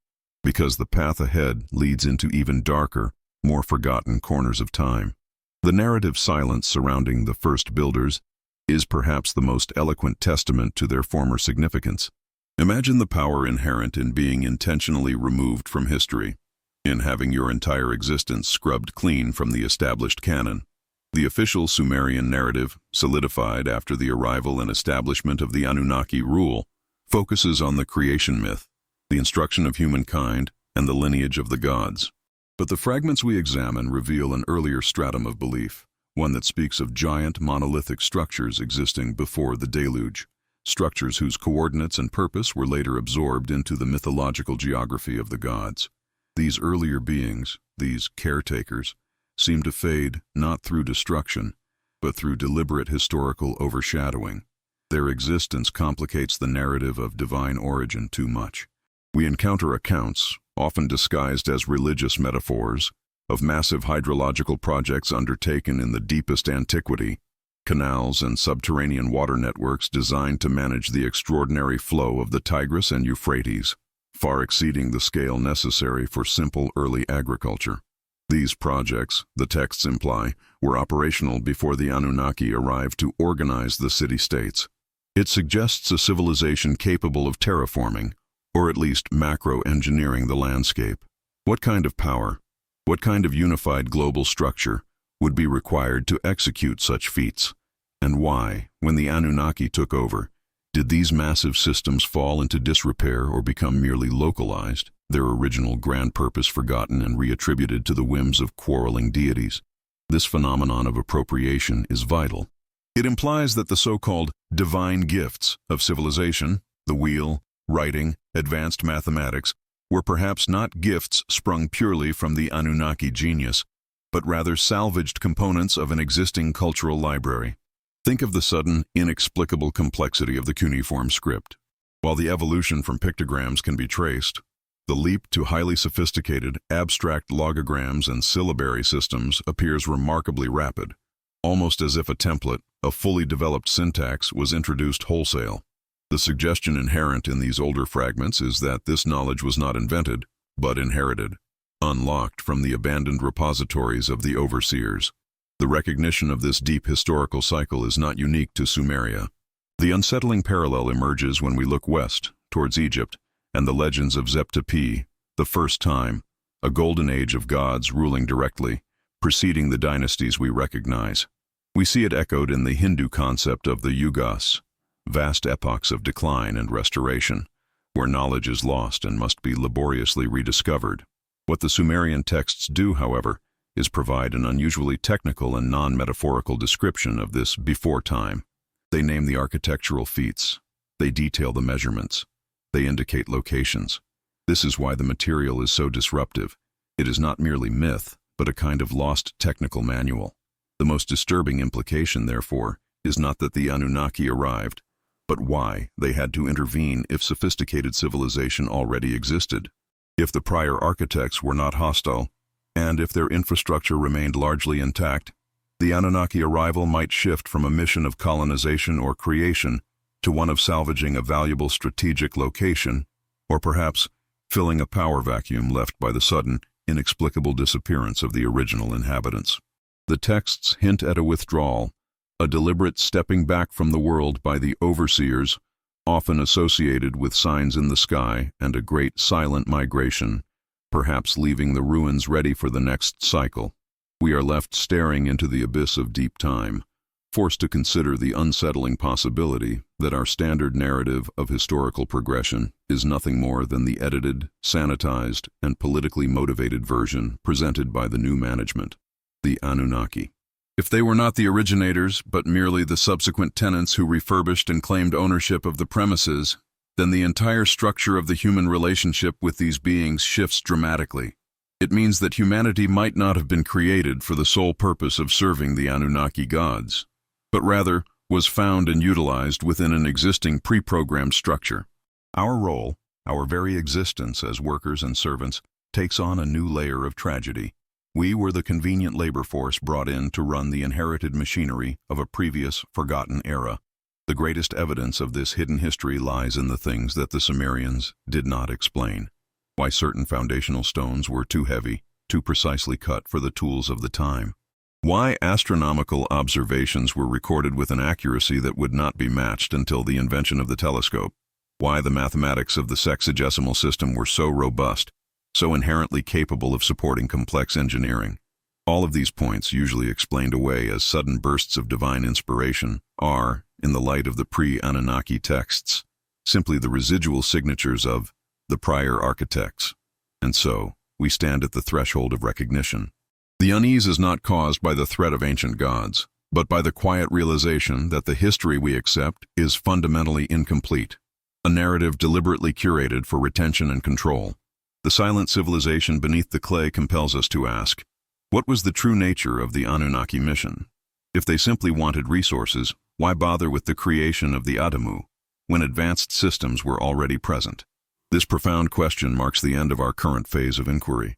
Speaker 1: because the path ahead leads into even darker, more forgotten corners of time. The narrative silence surrounding the first builders is perhaps the most eloquent testament to their former significance. Imagine the power inherent in being intentionally removed from history. in having your entire existence scrubbed clean from the established canon. The official Sumerian narrative, solidified after the arrival and establishment of the Anunnaki rule, focuses on the creation myth, the instruction of humankind, and the lineage of the gods. But the fragments we examine reveal an earlier stratum of belief, one that speaks of giant monolithic structures existing before the deluge, structures whose coordinates and purpose were later absorbed into the mythological geography of the gods. These earlier beings, these caretakers, seem to fade not through destruction, but through deliberate historical overshadowing. Their existence complicates the narrative of divine origin too much. We encounter accounts, often disguised as religious metaphors, of massive hydrological projects undertaken in the deepest antiquity, canals and subterranean water networks designed to manage the extraordinary flow of the Tigris and Euphrates, far exceeding the scale necessary for simple early agriculture. These projects, the texts imply, were operational before the Anunnaki arrived to organize the city-states. It suggests a civilization capable of terraforming, or at least macro-engineering the landscape. What kind of power, what kind of unified global structure would be required to execute such feats? And why, when the Anunnaki took over, did these massive systems fall into disrepair or become merely localized, their original grand purpose forgotten and reattributed to the whims of quarreling deities? This phenomenon of appropriation is vital. It implies that the so-called divine gifts of civilization, the wheel, writing, advanced mathematics, were perhaps not gifts sprung purely from the Anunnaki genius, but rather salvaged components of an existing cultural library. Think of the sudden, inexplicable complexity of the cuneiform script. While the evolution from pictograms can be traced, the leap to highly sophisticated, abstract logograms and syllabary systems appears remarkably rapid, almost as if a template, a fully developed syntax, was introduced wholesale. The suggestion inherent in these older fragments is that this knowledge was not invented, but inherited, unlocked from the abandoned repositories of the overseers. The recognition of this deep historical cycle is not unique to Sumeria. The unsettling parallel emerges when we look west, towards Egypt, and the legends of Zep-Tepi, the first time, a golden age of gods ruling directly, preceding the dynasties we recognize. We see it echoed in the Hindu concept of the yugas, vast epochs of decline and restoration, where knowledge is lost and must be laboriously rediscovered. What the Sumerian texts do, however, is provide an unusually technical and non-metaphorical description of this before time. They name the architectural feats. They detail the measurements. They indicate locations. This is why the material is so disruptive. It is not merely myth, but a kind of lost technical manual. The most disturbing implication, therefore, is not that the Anunnaki arrived, but why they had to intervene if sophisticated civilization already existed. If the prior architects were not hostile, and if their infrastructure remained largely intact, the Anunnaki arrival might shift from a mission of colonization or creation to one of salvaging a valuable strategic location, or perhaps filling a power vacuum left by the sudden, inexplicable disappearance of the original inhabitants. The texts hint at a withdrawal, a deliberate stepping back from the world by the overseers, often associated with signs in the sky and a great silent migration, perhaps leaving the ruins ready for the next cycle. We are left staring into the abyss of deep time, forced to consider the unsettling possibility that our standard narrative of historical progression is nothing more than the edited, sanitized, and politically motivated version presented by the new management, the Anunnaki. If they were not the originators, but merely the subsequent tenants who refurbished and claimed ownership of the premises, then the entire structure of the human relationship with these beings shifts dramatically. It means that humanity might not have been created for the sole purpose of serving the Anunnaki gods, but rather was found and utilized within an existing pre-programmed structure. Our role, our very existence as workers and servants, takes on a new layer of tragedy. We were the convenient labor force brought in to run the inherited machinery of a previous, forgotten era. The greatest evidence of this hidden history lies in the things that the Sumerians did not explain. Why certain foundational stones were too heavy, too precisely cut for the tools of the time. Why astronomical observations were recorded with an accuracy that would not be matched until the invention of the telescope. Why the mathematics of the sexagesimal system were so robust, so inherently capable of supporting complex engineering. All of these points, usually explained away as sudden bursts of divine inspiration, are, in the light of the pre-Anunnaki texts, simply the residual signatures of the prior architects. And so, we stand at the threshold of recognition. The unease is not caused by the threat of ancient gods, but by the quiet realization that the history we accept is fundamentally incomplete, a narrative deliberately curated for retention and control. The silent civilization beneath the clay compels us to ask, what was the true nature of the Anunnaki mission? If they simply wanted resources, why bother with the creation of the Adamu, when advanced systems were already present? This profound question marks the end of our current phase of inquiry,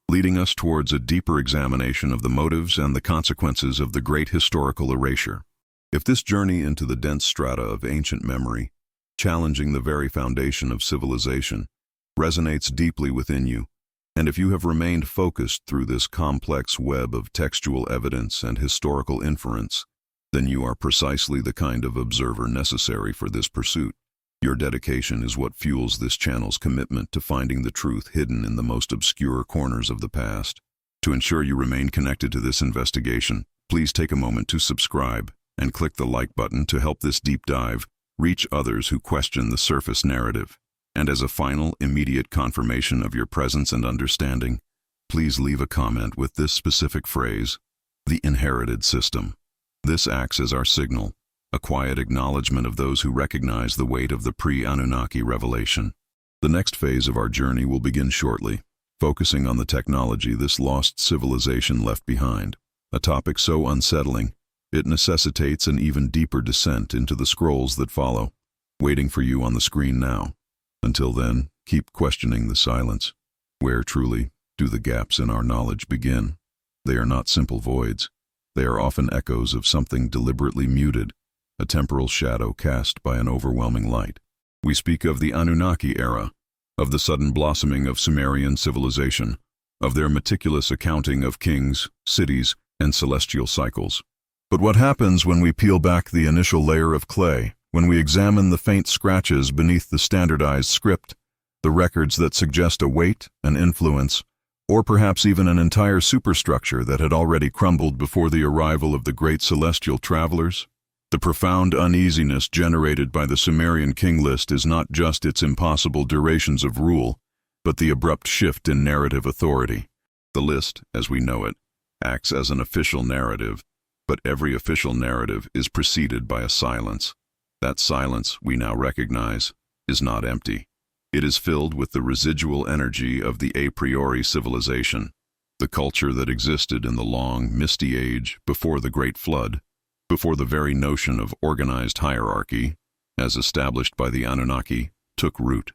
Speaker 1: leading us towards a deeper examination of the motives and the consequences of the great historical erasure. If this journey into the dense strata of ancient memory, challenging the very foundation of civilization, resonates deeply within you, and if you have remained focused through this complex web of textual evidence and historical inference, then you are precisely the kind of observer necessary for this pursuit. Your dedication is what fuels this channel's commitment to finding the truth hidden in the most obscure corners of the past. To ensure you remain connected to this investigation, please take a moment to subscribe and click the like button to help this deep dive reach others who question the surface narrative. And as a final, immediate confirmation of your presence and understanding, please leave a comment with this specific phrase, the inherited system. This acts as our signal, a quiet acknowledgement of those who recognize the weight of the pre-Anunnaki revelation. The next phase of our journey will begin shortly, focusing on the technology this lost civilization left behind, a topic so unsettling, it necessitates an even deeper descent into the scrolls that follow, waiting for you on the screen now. Until then, keep questioning the silence. Where truly do the gaps in our knowledge begin? They are not simple voids. They are often echoes of something deliberately muted, a temporal shadow cast by an overwhelming light. We speak of the Anunnaki era, of the sudden blossoming of Sumerian civilization, of their meticulous accounting of kings, cities, and celestial cycles. But what happens when we peel back the initial layer of clay, when we examine the faint scratches beneath the standardized script, the records that suggest a weight, an influence, or perhaps even an entire superstructure that had already crumbled before the arrival of the great celestial travelers? The profound uneasiness generated by the Sumerian king list is not just its impossible durations of rule, but the abrupt shift in narrative authority. The list, as we know it, acts as an official narrative, but every official narrative is preceded by a silence. That silence, we now recognize, is not empty. It is filled with the residual energy of the a priori civilization, the culture that existed in the long, misty age before the Great Flood, before the very notion of organized hierarchy, as established by the Anunnaki, took root.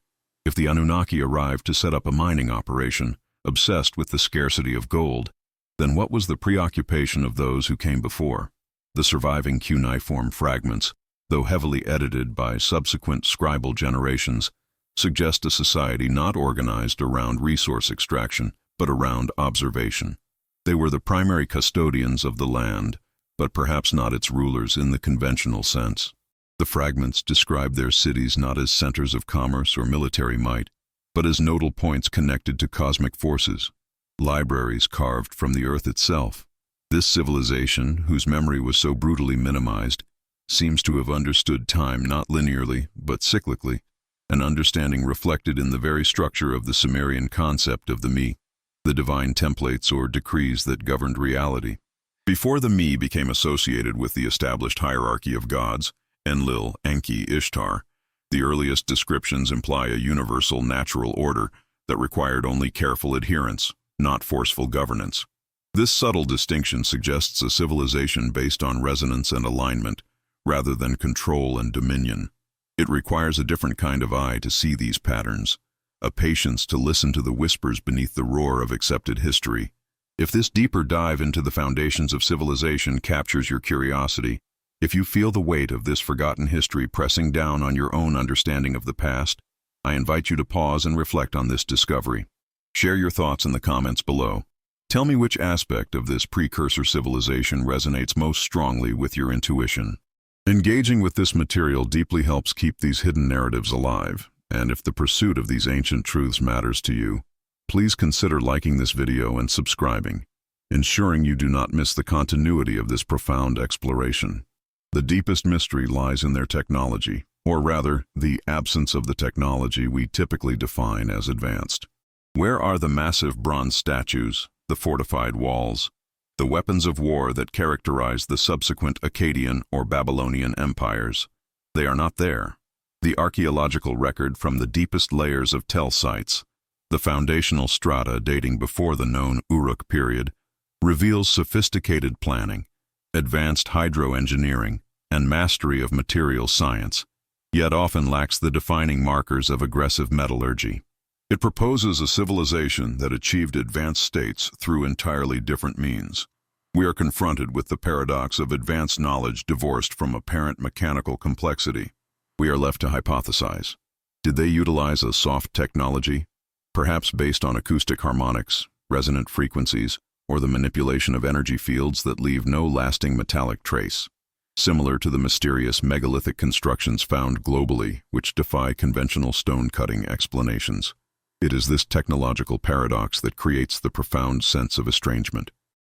Speaker 1: If the Anunnaki arrived to set up a mining operation, obsessed with the scarcity of gold, then what was the preoccupation of those who came before? The surviving cuneiform fragments, though heavily edited by subsequent scribal generations, suggest a society not organized around resource extraction, but around observation. They were the primary custodians of the land, but perhaps not its rulers in the conventional sense. The fragments describe their cities not as centers of commerce or military might, but as nodal points connected to cosmic forces, libraries carved from the earth itself. This civilization, whose memory was so brutally minimized, seems to have understood time not linearly, but cyclically, an understanding reflected in the very structure of the Sumerian concept of the me, the divine templates or decrees that governed reality. Before the me became associated with the established hierarchy of gods, Enlil, Enki, Ishtar, the earliest descriptions imply a universal natural order that required only careful adherence, not forceful governance. This subtle distinction suggests a civilization based on resonance and alignment, rather than control and dominion. It requires a different kind of eye to see these patterns, a patience to listen to the whispers beneath the roar of accepted history. If this deeper dive into the foundations of civilization captures your curiosity, if you feel the weight of this forgotten history pressing down on your own understanding of the past, I invite you to pause and reflect on this discovery. Share your thoughts in the comments below. Tell me which aspect of this precursor civilization resonates most strongly with your intuition. Engaging with this material deeply helps keep these hidden narratives alive, and if the pursuit of these ancient truths matters to you, Please consider liking this video and subscribing, ensuring you do not miss the continuity of this profound exploration. The deepest mystery lies in their technology, or rather, the absence of the technology we typically define as advanced. Where are the massive bronze statues, the fortified walls, the weapons of war that characterized the subsequent Akkadian or Babylonian empires? They are not there. The archaeological record from the deepest layers of tell sites, the foundational strata dating before the known Uruk period, reveals sophisticated planning, advanced hydroengineering, and mastery of material science, yet often lacks the defining markers of aggressive metallurgy. It proposes a civilization that achieved advanced states through entirely different means. We are confronted with the paradox of advanced knowledge divorced from apparent mechanical complexity. We are left to hypothesize. Did they utilize a soft technology, perhaps based on acoustic harmonics, resonant frequencies, or the manipulation of energy fields that leave no lasting metallic trace, similar to the mysterious megalithic constructions found globally which defy conventional stone-cutting explanations? It is this technological paradox that creates the profound sense of estrangement.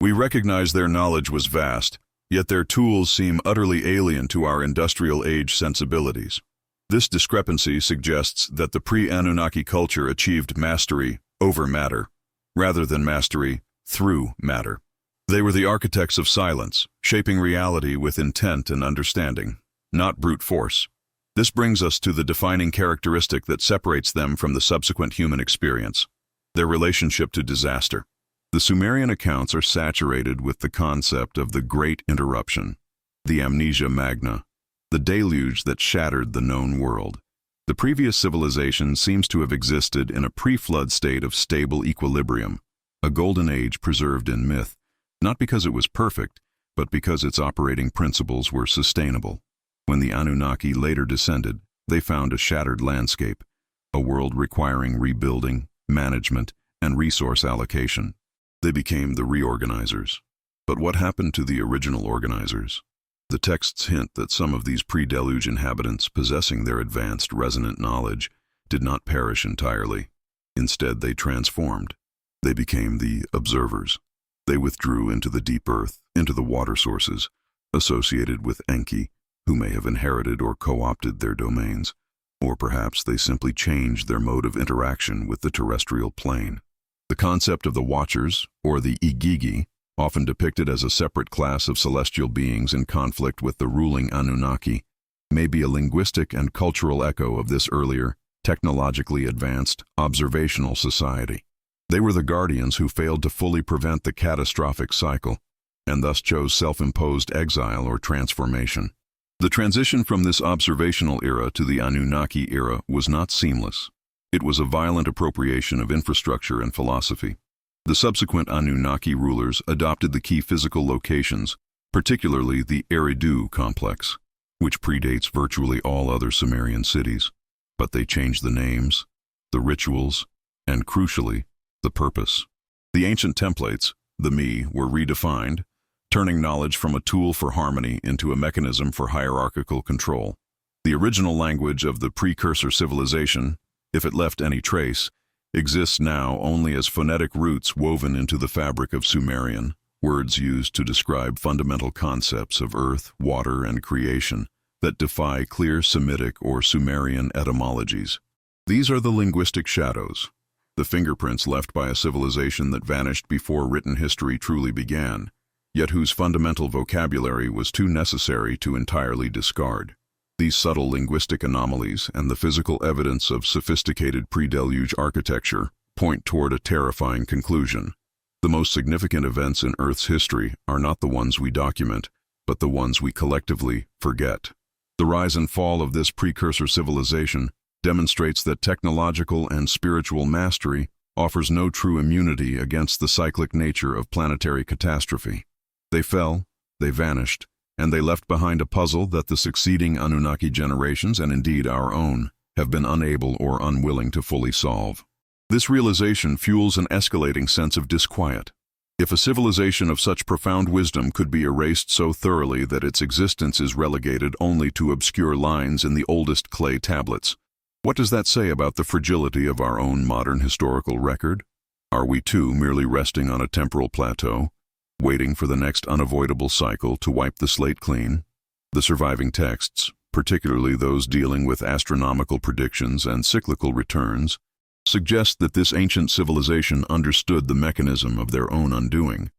Speaker 1: We recognize their knowledge was vast, yet their tools seem utterly alien to our industrial age sensibilities. This discrepancy suggests that the pre-Anunnaki culture achieved mastery over matter, rather than mastery through matter. They were the architects of silence, shaping reality with intent and understanding, not brute force. This brings us to the defining characteristic that separates them from the subsequent human experience: their relationship to disaster. The Sumerian accounts are saturated with the concept of the Great Interruption, the Amnesia Magna, the deluge that shattered the known world. The previous civilization seems to have existed in a pre-flood state of stable equilibrium, a golden age preserved in myth, not because it was perfect, but because its operating principles were sustainable. When the Anunnaki later descended, they found a shattered landscape, a world requiring rebuilding, management, and resource allocation. They became the reorganizers. But what happened to the original organizers? The texts hint that some of these pre-deluge inhabitants, possessing their advanced resonant knowledge, did not perish entirely. Instead, they transformed. They became the observers. They withdrew into the deep earth, into the water sources, associated with Enki, who may have inherited or co-opted their domains, or perhaps they simply changed their mode of interaction with the terrestrial plane. The concept of the Watchers, or the Igigi, often depicted as a separate class of celestial beings in conflict with the ruling Anunnaki, may be a linguistic and cultural echo of this earlier, technologically advanced, observational society. They were the guardians who failed to fully prevent the catastrophic cycle, and thus chose self-imposed exile or transformation. The transition from this observational era to the Anunnaki era was not seamless. It was a violent appropriation of infrastructure and philosophy. The subsequent Anunnaki rulers adopted the key physical locations, particularly the Eridu complex, which predates virtually all other Sumerian cities. But they changed the names, the rituals, and crucially, the purpose. The ancient templates, the Me, were redefined, turning knowledge from a tool for harmony into a mechanism for hierarchical control. The original language of the precursor civilization, if it left any trace, exists now only as phonetic roots woven into the fabric of Sumerian, words used to describe fundamental concepts of earth, water, and creation that defy clear Semitic or Sumerian etymologies. These are the linguistic shadows, the fingerprints left by a civilization that vanished before written history truly began, yet whose fundamental vocabulary was too necessary to entirely discard. These subtle linguistic anomalies and the physical evidence of sophisticated pre-deluge architecture point toward a terrifying conclusion. The most significant events in Earth's history are not the ones we document, but the ones we collectively forget. The rise and fall of this precursor civilization demonstrates that technological and spiritual mastery offers no true immunity against the cyclic nature of planetary catastrophe. They fell, they vanished, and they left behind a puzzle that the succeeding Anunnaki generations, and indeed our own, have been unable or unwilling to fully solve. This realization fuels an escalating sense of disquiet. If a civilization of such profound wisdom could be erased so thoroughly that its existence is relegated only to obscure lines in the oldest clay tablets, what does that say about the fragility of our own modern historical record? Are we too merely resting on a temporal plateau, waiting for the next unavoidable cycle to wipe the slate clean? The surviving texts, particularly those dealing with astronomical predictions and cyclical returns, suggest that this ancient civilization understood the mechanism of their own undoing.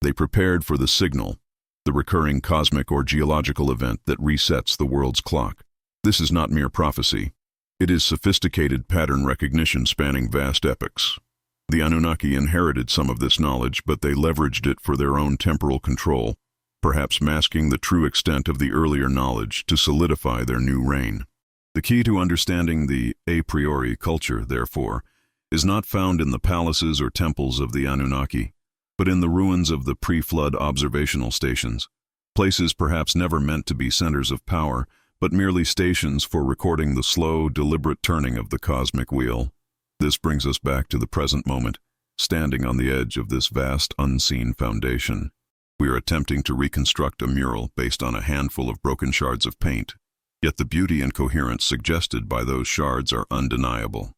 Speaker 1: They prepared for the signal, the recurring cosmic or geological event that resets the world's clock. This is not mere prophecy. It is sophisticated pattern recognition spanning vast epochs. The Anunnaki inherited some of this knowledge, but they leveraged it for their own temporal control, perhaps masking the true extent of the earlier knowledge to solidify their new reign. The key to understanding the a priori culture, therefore, is not found in the palaces or temples of the Anunnaki, but in the ruins of the pre-flood observational stations, places perhaps never meant to be centers of power, but merely stations for recording the slow, deliberate turning of the cosmic wheel. This brings us back to the present moment, standing on the edge of this vast, unseen foundation. We are attempting to reconstruct a mural based on a handful of broken shards of paint, yet the beauty and coherence suggested by those shards are undeniable.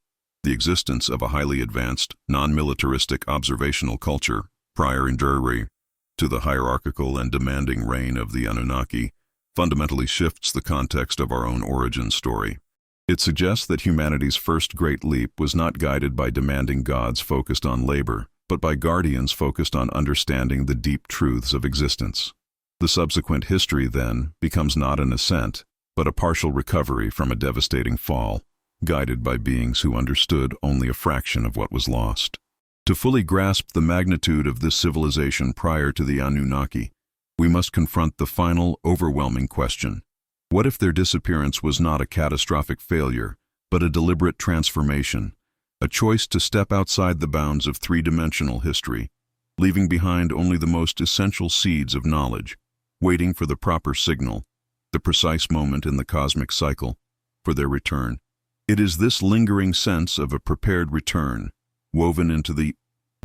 Speaker 1: The existence of a highly advanced, non-militaristic observational culture, prior enduring to the hierarchical and demanding reign of the Anunnaki, fundamentally shifts the context of our own origin story. It suggests that humanity's first great leap was not guided by demanding gods focused on labor, but by guardians focused on understanding the deep truths of existence. The subsequent history, then, becomes not an ascent, but a partial recovery from a devastating fall, guided by beings who understood only a fraction of what was lost. To fully grasp the magnitude of this civilization prior to the Anunnaki, we must confront the final, overwhelming question. What if their disappearance was not a catastrophic failure, but a deliberate transformation, a choice to step outside the bounds of three-dimensional history, leaving behind only the most essential seeds of knowledge, waiting for the proper signal, the precise moment in the cosmic cycle, for their return? It is this lingering sense of a prepared return, woven into the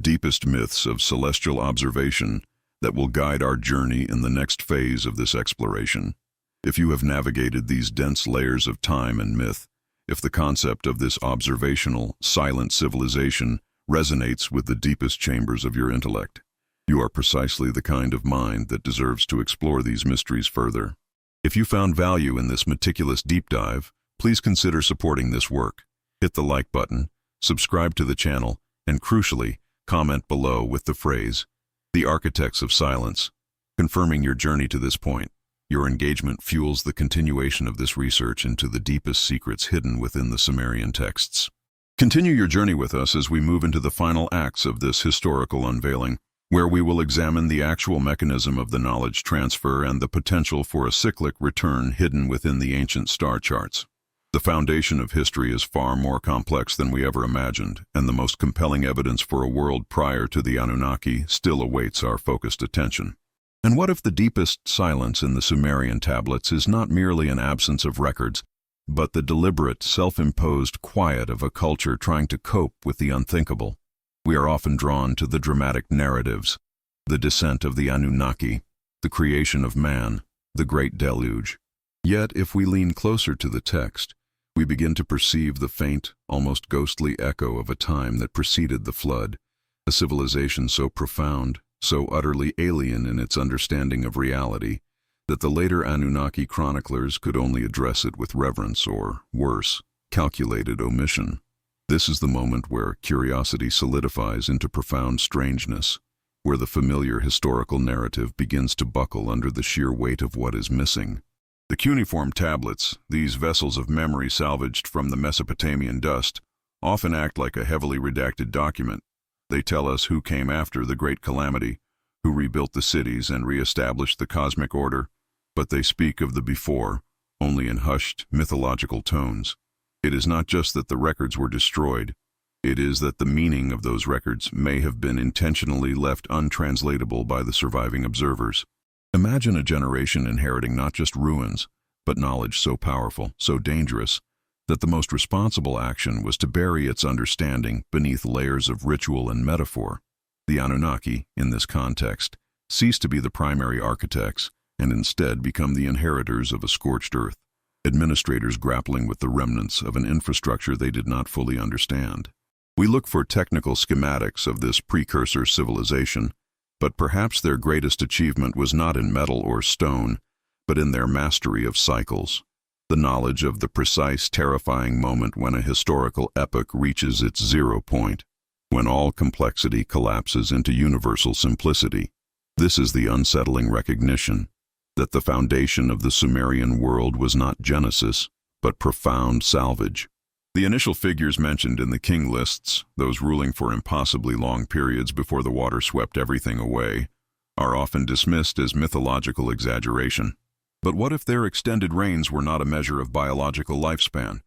Speaker 1: deepest myths of celestial observation, that will guide our journey in the next phase of this exploration. If you have navigated these dense layers of time and myth, if the concept of this observational, silent civilization resonates with the deepest chambers of your intellect, you are precisely the kind of mind that deserves to explore these mysteries further. If you found value in this meticulous deep dive, please consider supporting this work. Hit the like button, subscribe to the channel, and crucially, comment below with the phrase, "The Architects of Silence," confirming your journey to this point. Your engagement fuels the continuation of this research into the deepest secrets hidden within the Sumerian texts. Continue your journey with us as we move into the final acts of this historical unveiling, where we will examine the actual mechanism of the knowledge transfer and the potential for a cyclic return hidden within the ancient star charts. The foundation of history is far more complex than we ever imagined, and the most compelling evidence for a world prior to the Anunnaki still awaits our focused attention. And what if the deepest silence in the Sumerian tablets is not merely an absence of records, but the deliberate, self-imposed quiet of a culture trying to cope with the unthinkable? We are often drawn to the dramatic narratives, the descent of the Anunnaki, the creation of man, the great deluge. Yet, if we lean closer to the text, we begin to perceive the faint, almost ghostly echo of a time that preceded the flood, a civilization so profound, so utterly alien in its understanding of reality, that the later Anunnaki chroniclers could only address it with reverence or, worse, calculated omission. This is the moment where curiosity solidifies into profound strangeness, where the familiar historical narrative begins to buckle under the sheer weight of what is missing. The cuneiform tablets, these vessels of memory salvaged from the Mesopotamian dust, often act like a heavily redacted document. They tell us who came after the great calamity, who rebuilt the cities and re-established the cosmic order, but they speak of the before, only in hushed, mythological tones. It is not just that the records were destroyed, it is that the meaning of those records may have been intentionally left untranslatable by the surviving observers. Imagine a generation inheriting not just ruins, but knowledge so powerful, so dangerous, that the most responsible action was to bury its understanding beneath layers of ritual and metaphor. The Anunnaki, in this context, cease to be the primary architects and instead become the inheritors of a scorched earth, administrators grappling with the remnants of an infrastructure they did not fully understand. We look for technical schematics of this precursor civilization, but perhaps their greatest achievement was not in metal or stone, but in their mastery of cycles, the knowledge of the precise, terrifying moment when a historical epoch reaches its zero point, when all complexity collapses into universal simplicity. This is the unsettling recognition that the foundation of the Sumerian world was not Genesis, but profound salvage. The initial figures mentioned in the king lists, those ruling for impossibly long periods before the water swept everything away, are often dismissed as mythological exaggeration. But what if their extended reigns were not a measure of biological lifespan,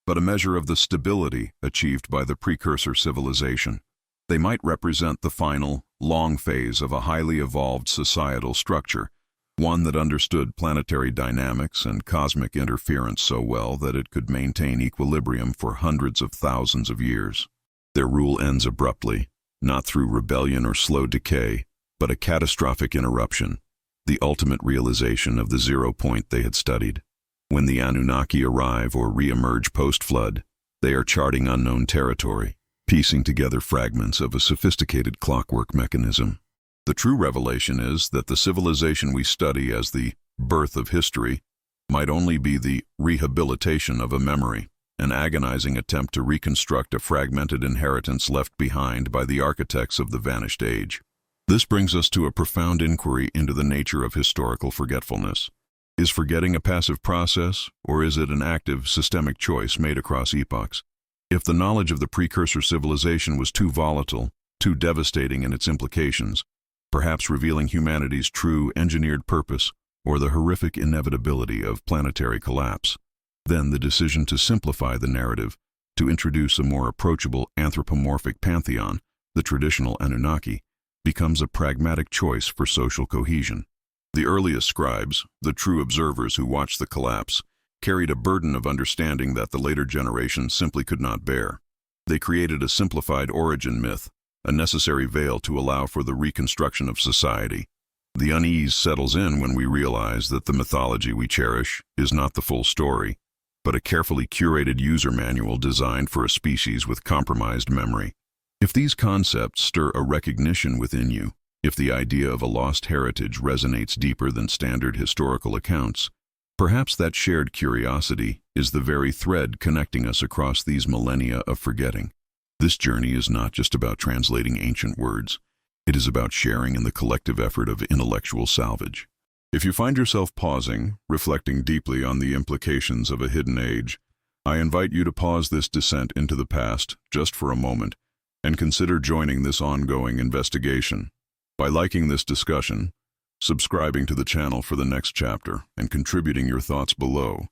Speaker 1: but a measure of the stability achieved by the precursor civilization? They might represent the final, long phase of a highly evolved societal structure, one that understood planetary dynamics and cosmic interference so well that it could maintain equilibrium for hundreds of thousands of years. Their rule ends abruptly, not through rebellion or slow decay, but a catastrophic interruption, the ultimate realization of the zero point they had studied. When the Anunnaki arrive or re-emerge post-flood, they are charting unknown territory, piecing together fragments of a sophisticated clockwork mechanism. The true revelation is that the civilization we study as the birth of history might only be the rehabilitation of a memory, an agonizing attempt to reconstruct a fragmented inheritance left behind by the architects of the vanished age. This brings us to a profound inquiry into the nature of historical forgetfulness. Is forgetting a passive process, or is it an active, systemic choice made across epochs? If the knowledge of the precursor civilization was too volatile, too devastating in its implications, perhaps revealing humanity's true engineered purpose or the horrific inevitability of planetary collapse, then the decision to simplify the narrative, to introduce a more approachable anthropomorphic pantheon, the traditional Anunnaki, becomes a pragmatic choice for social cohesion. The earliest scribes, the true observers who watched the collapse, carried a burden of understanding that the later generations simply could not bear. They created a simplified origin myth, a necessary veil to allow for the reconstruction of society. The unease settles in when we realize that the mythology we cherish is not the full story, but a carefully curated user manual designed for a species with compromised memory. If these concepts stir a recognition within you, if the idea of a lost heritage resonates deeper than standard historical accounts, perhaps that shared curiosity is the very thread connecting us across these millennia of forgetting. This journey is not just about translating ancient words. It is about sharing in the collective effort of intellectual salvage. If you find yourself pausing, reflecting deeply on the implications of a hidden age, I invite you to pause this descent into the past just for a moment and consider joining this ongoing investigation. By liking this discussion, subscribing to the channel for the next chapter, and contributing your thoughts below,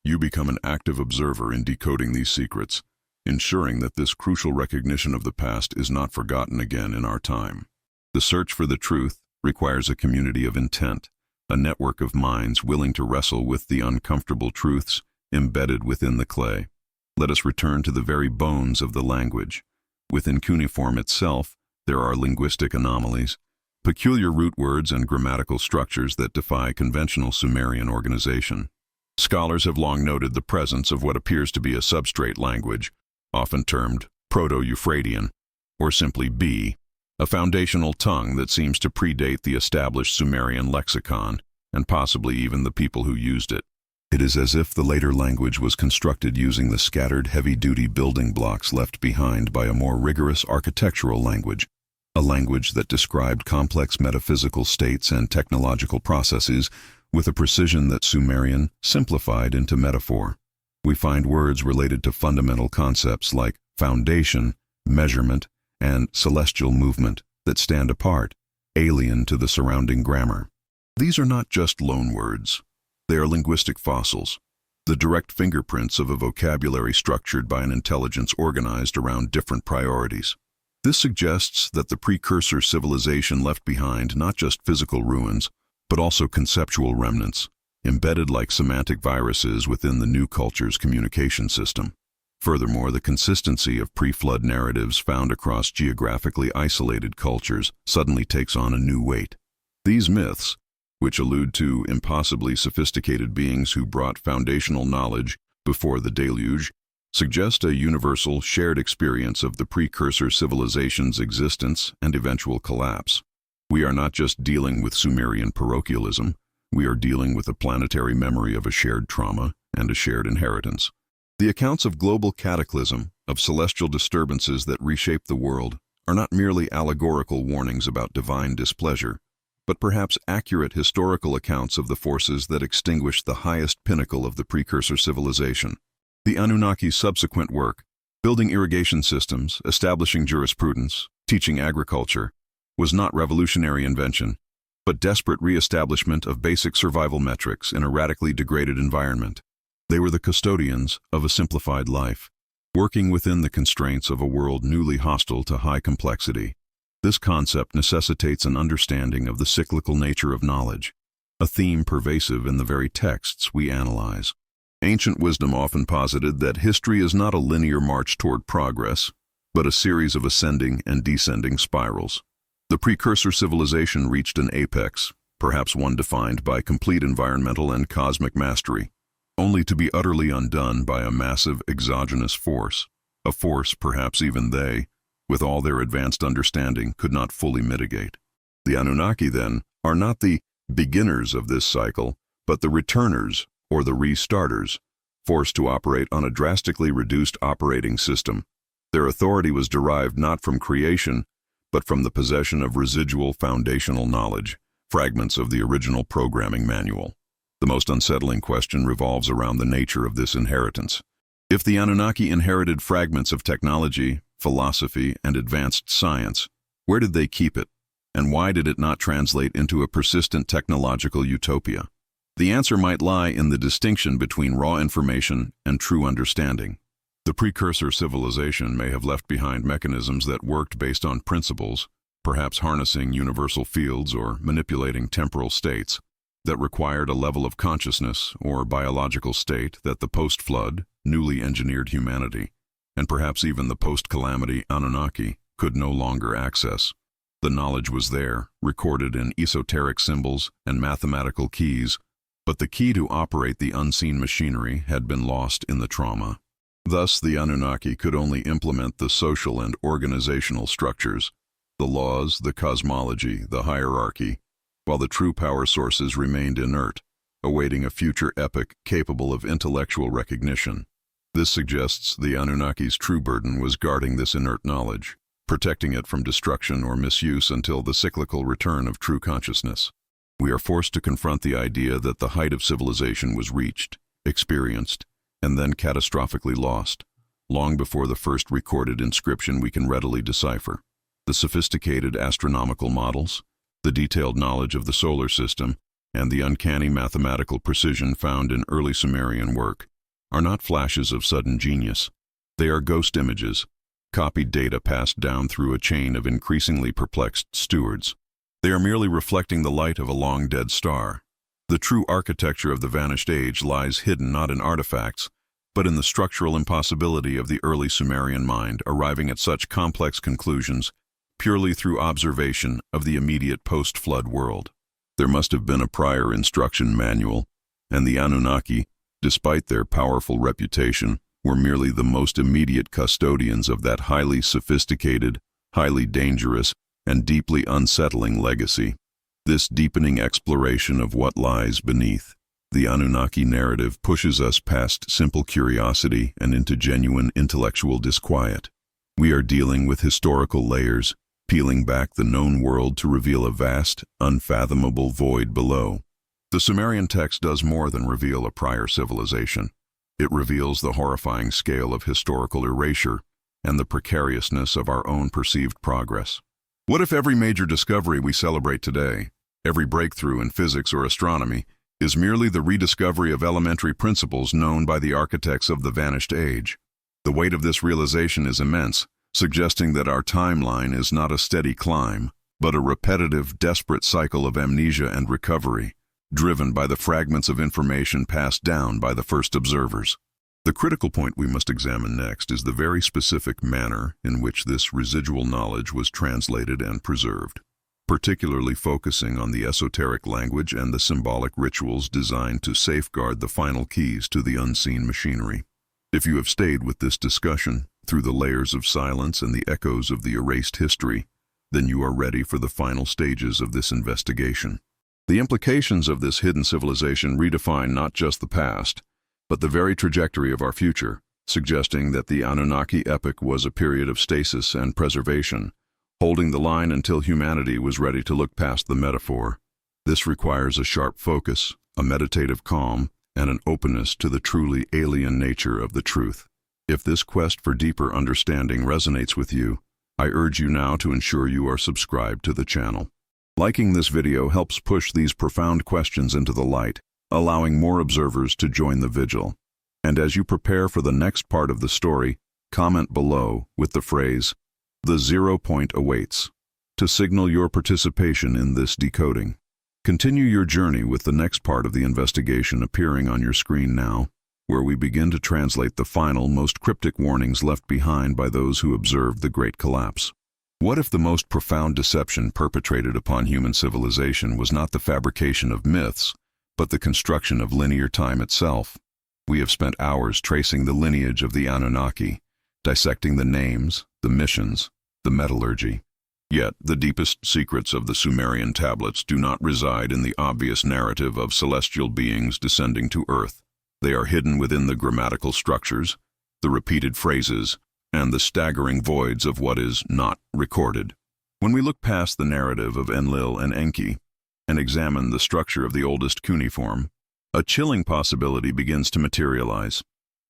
Speaker 1: you become an active observer in decoding these secrets, ensuring that this crucial recognition of the past is not forgotten again in our time. The search for the truth requires a community of intent, a network of minds willing to wrestle with the uncomfortable truths embedded within the clay. Let us return to the very bones of the language. Within cuneiform itself, there are linguistic anomalies, peculiar root words and grammatical structures that defy conventional Sumerian organization. Scholars have long noted the presence of what appears to be a substrate language, often termed Proto-Euphratean, or simply B, a foundational tongue that seems to predate the established Sumerian lexicon, and possibly even the people who used it. It is as if the later language was constructed using the scattered heavy-duty building blocks left behind by a more rigorous architectural language, a language that described complex metaphysical states and technological processes with a precision that Sumerian simplified into metaphor. We find words related to fundamental concepts like foundation, measurement, and celestial movement that stand apart, alien to the surrounding grammar. These are not just loan words. They are linguistic fossils, the direct fingerprints of a vocabulary structured by an intelligence organized around different priorities. This suggests that the precursor civilization left behind not just physical ruins, but also conceptual remnants, embedded like semantic viruses within the new culture's communication system. Furthermore, the consistency of pre-flood narratives found across geographically isolated cultures suddenly takes on a new weight. These myths, which allude to impossibly sophisticated beings who brought foundational knowledge before the deluge, suggest a universal, shared experience of the precursor civilization's existence and eventual collapse. We are not just dealing with Sumerian parochialism, we are dealing with a planetary memory of a shared trauma and a shared inheritance. The accounts of global cataclysm, of celestial disturbances that reshape the world, are not merely allegorical warnings about divine displeasure, but perhaps accurate historical accounts of the forces that extinguished the highest pinnacle of the precursor civilization. The Anunnaki's subsequent work, building irrigation systems, establishing jurisprudence, teaching agriculture, was not revolutionary invention, but desperate re-establishment of basic survival metrics in a radically degraded environment. They were the custodians of a simplified life, working within the constraints of a world newly hostile to high complexity. This concept necessitates an understanding of the cyclical nature of knowledge, a theme pervasive in the very texts we analyze. Ancient wisdom often posited that history is not a linear march toward progress, but a series of ascending and descending spirals. The precursor civilization reached an apex, perhaps one defined by complete environmental and cosmic mastery, only to be utterly undone by a massive exogenous force, a force perhaps even they, with all their advanced understanding, could not fully mitigate. The Anunnaki, then, are not the beginners of this cycle, but the returners, or the restarters, forced to operate on a drastically reduced operating system. Their authority was derived not from creation, but from the possession of residual foundational knowledge, fragments of the original programming manual. The most unsettling question revolves around the nature of this inheritance. If the Anunnaki inherited fragments of technology, philosophy, and advanced science, where did they keep it, and why did it not translate into a persistent technological utopia? The answer might lie in the distinction between raw information and true understanding. The precursor civilization may have left behind mechanisms that worked based on principles, perhaps harnessing universal fields or manipulating temporal states, that required a level of consciousness or biological state that the post-flood, newly engineered humanity, and perhaps even the post-calamity Anunnaki, could no longer access. The knowledge was there, recorded in esoteric symbols and mathematical keys, but the key to operate the unseen machinery had been lost in the trauma. Thus, the Anunnaki could only implement the social and organizational structures, the laws, the cosmology, the hierarchy, while the true power sources remained inert, awaiting a future epoch capable of intellectual recognition. This suggests the Anunnaki's true burden was guarding this inert knowledge, protecting it from destruction or misuse until the cyclical return of true consciousness. We are forced to confront the idea that the height of civilization was reached, experienced, and then catastrophically lost, long before the first recorded inscription we can readily decipher. The sophisticated astronomical models, the detailed knowledge of the solar system, and the uncanny mathematical precision found in early Sumerian work are not flashes of sudden genius. They are ghost images, copied data passed down through a chain of increasingly perplexed stewards. They are merely reflecting the light of a long-dead star. The true architecture of the vanished age lies hidden not in artifacts, but in the structural impossibility of the early Sumerian mind arriving at such complex conclusions purely through observation of the immediate post-flood world. There must have been a prior instruction manual, and the Anunnaki, despite their powerful reputation, were merely the most immediate custodians of that highly sophisticated, highly dangerous, and deeply unsettling legacy. This deepening exploration of what lies beneath the Anunnaki narrative pushes us past simple curiosity and into genuine intellectual disquiet. We are dealing with historical layers, peeling back the known world to reveal a vast, unfathomable void below. The Sumerian text does more than reveal a prior civilization. It reveals the horrifying scale of historical erasure and the precariousness of our own perceived progress. What if every major discovery we celebrate today, every breakthrough in physics or astronomy, is merely the rediscovery of elementary principles known by the architects of the vanished age? The weight of this realization is immense, suggesting that our timeline is not a steady climb, but a repetitive, desperate cycle of amnesia and recovery, driven by the fragments of information passed down by the first observers. The critical point we must examine next is the very specific manner in which this residual knowledge was translated and preserved, particularly focusing on the esoteric language and the symbolic rituals designed to safeguard the final keys to the unseen machinery. If you have stayed with this discussion through the layers of silence and the echoes of the erased history, then you are ready for the final stages of this investigation. The implications of this hidden civilization redefine not just the past, but the very trajectory of our future, suggesting that the Anunnaki epoch was a period of stasis and preservation, holding the line until humanity was ready to look past the metaphor. This requires a sharp focus, a meditative calm, and an openness to the truly alien nature of the truth. If this quest for deeper understanding resonates with you, I urge you now to ensure you are subscribed to the channel. Liking this video helps push these profound questions into the light, allowing more observers to join the vigil. And as you prepare for the next part of the story, comment below with the phrase, "The 0 point awaits," to signal your participation in this decoding. Continue your journey with the next part of the investigation appearing on your screen now, where we begin to translate the final, most cryptic warnings left behind by those who observed the Great Collapse. What if the most profound deception perpetrated upon human civilization was not the fabrication of myths, but the construction of linear time itself? We have spent hours tracing the lineage of the Anunnaki, dissecting the names, the missions, the metallurgy. Yet, the deepest secrets of the Sumerian tablets do not reside in the obvious narrative of celestial beings descending to Earth. They are hidden within the grammatical structures, the repeated phrases, and the staggering voids of what is not recorded. When we look past the narrative of Enlil and Enki and examine the structure of the oldest cuneiform, a chilling possibility begins to materialize.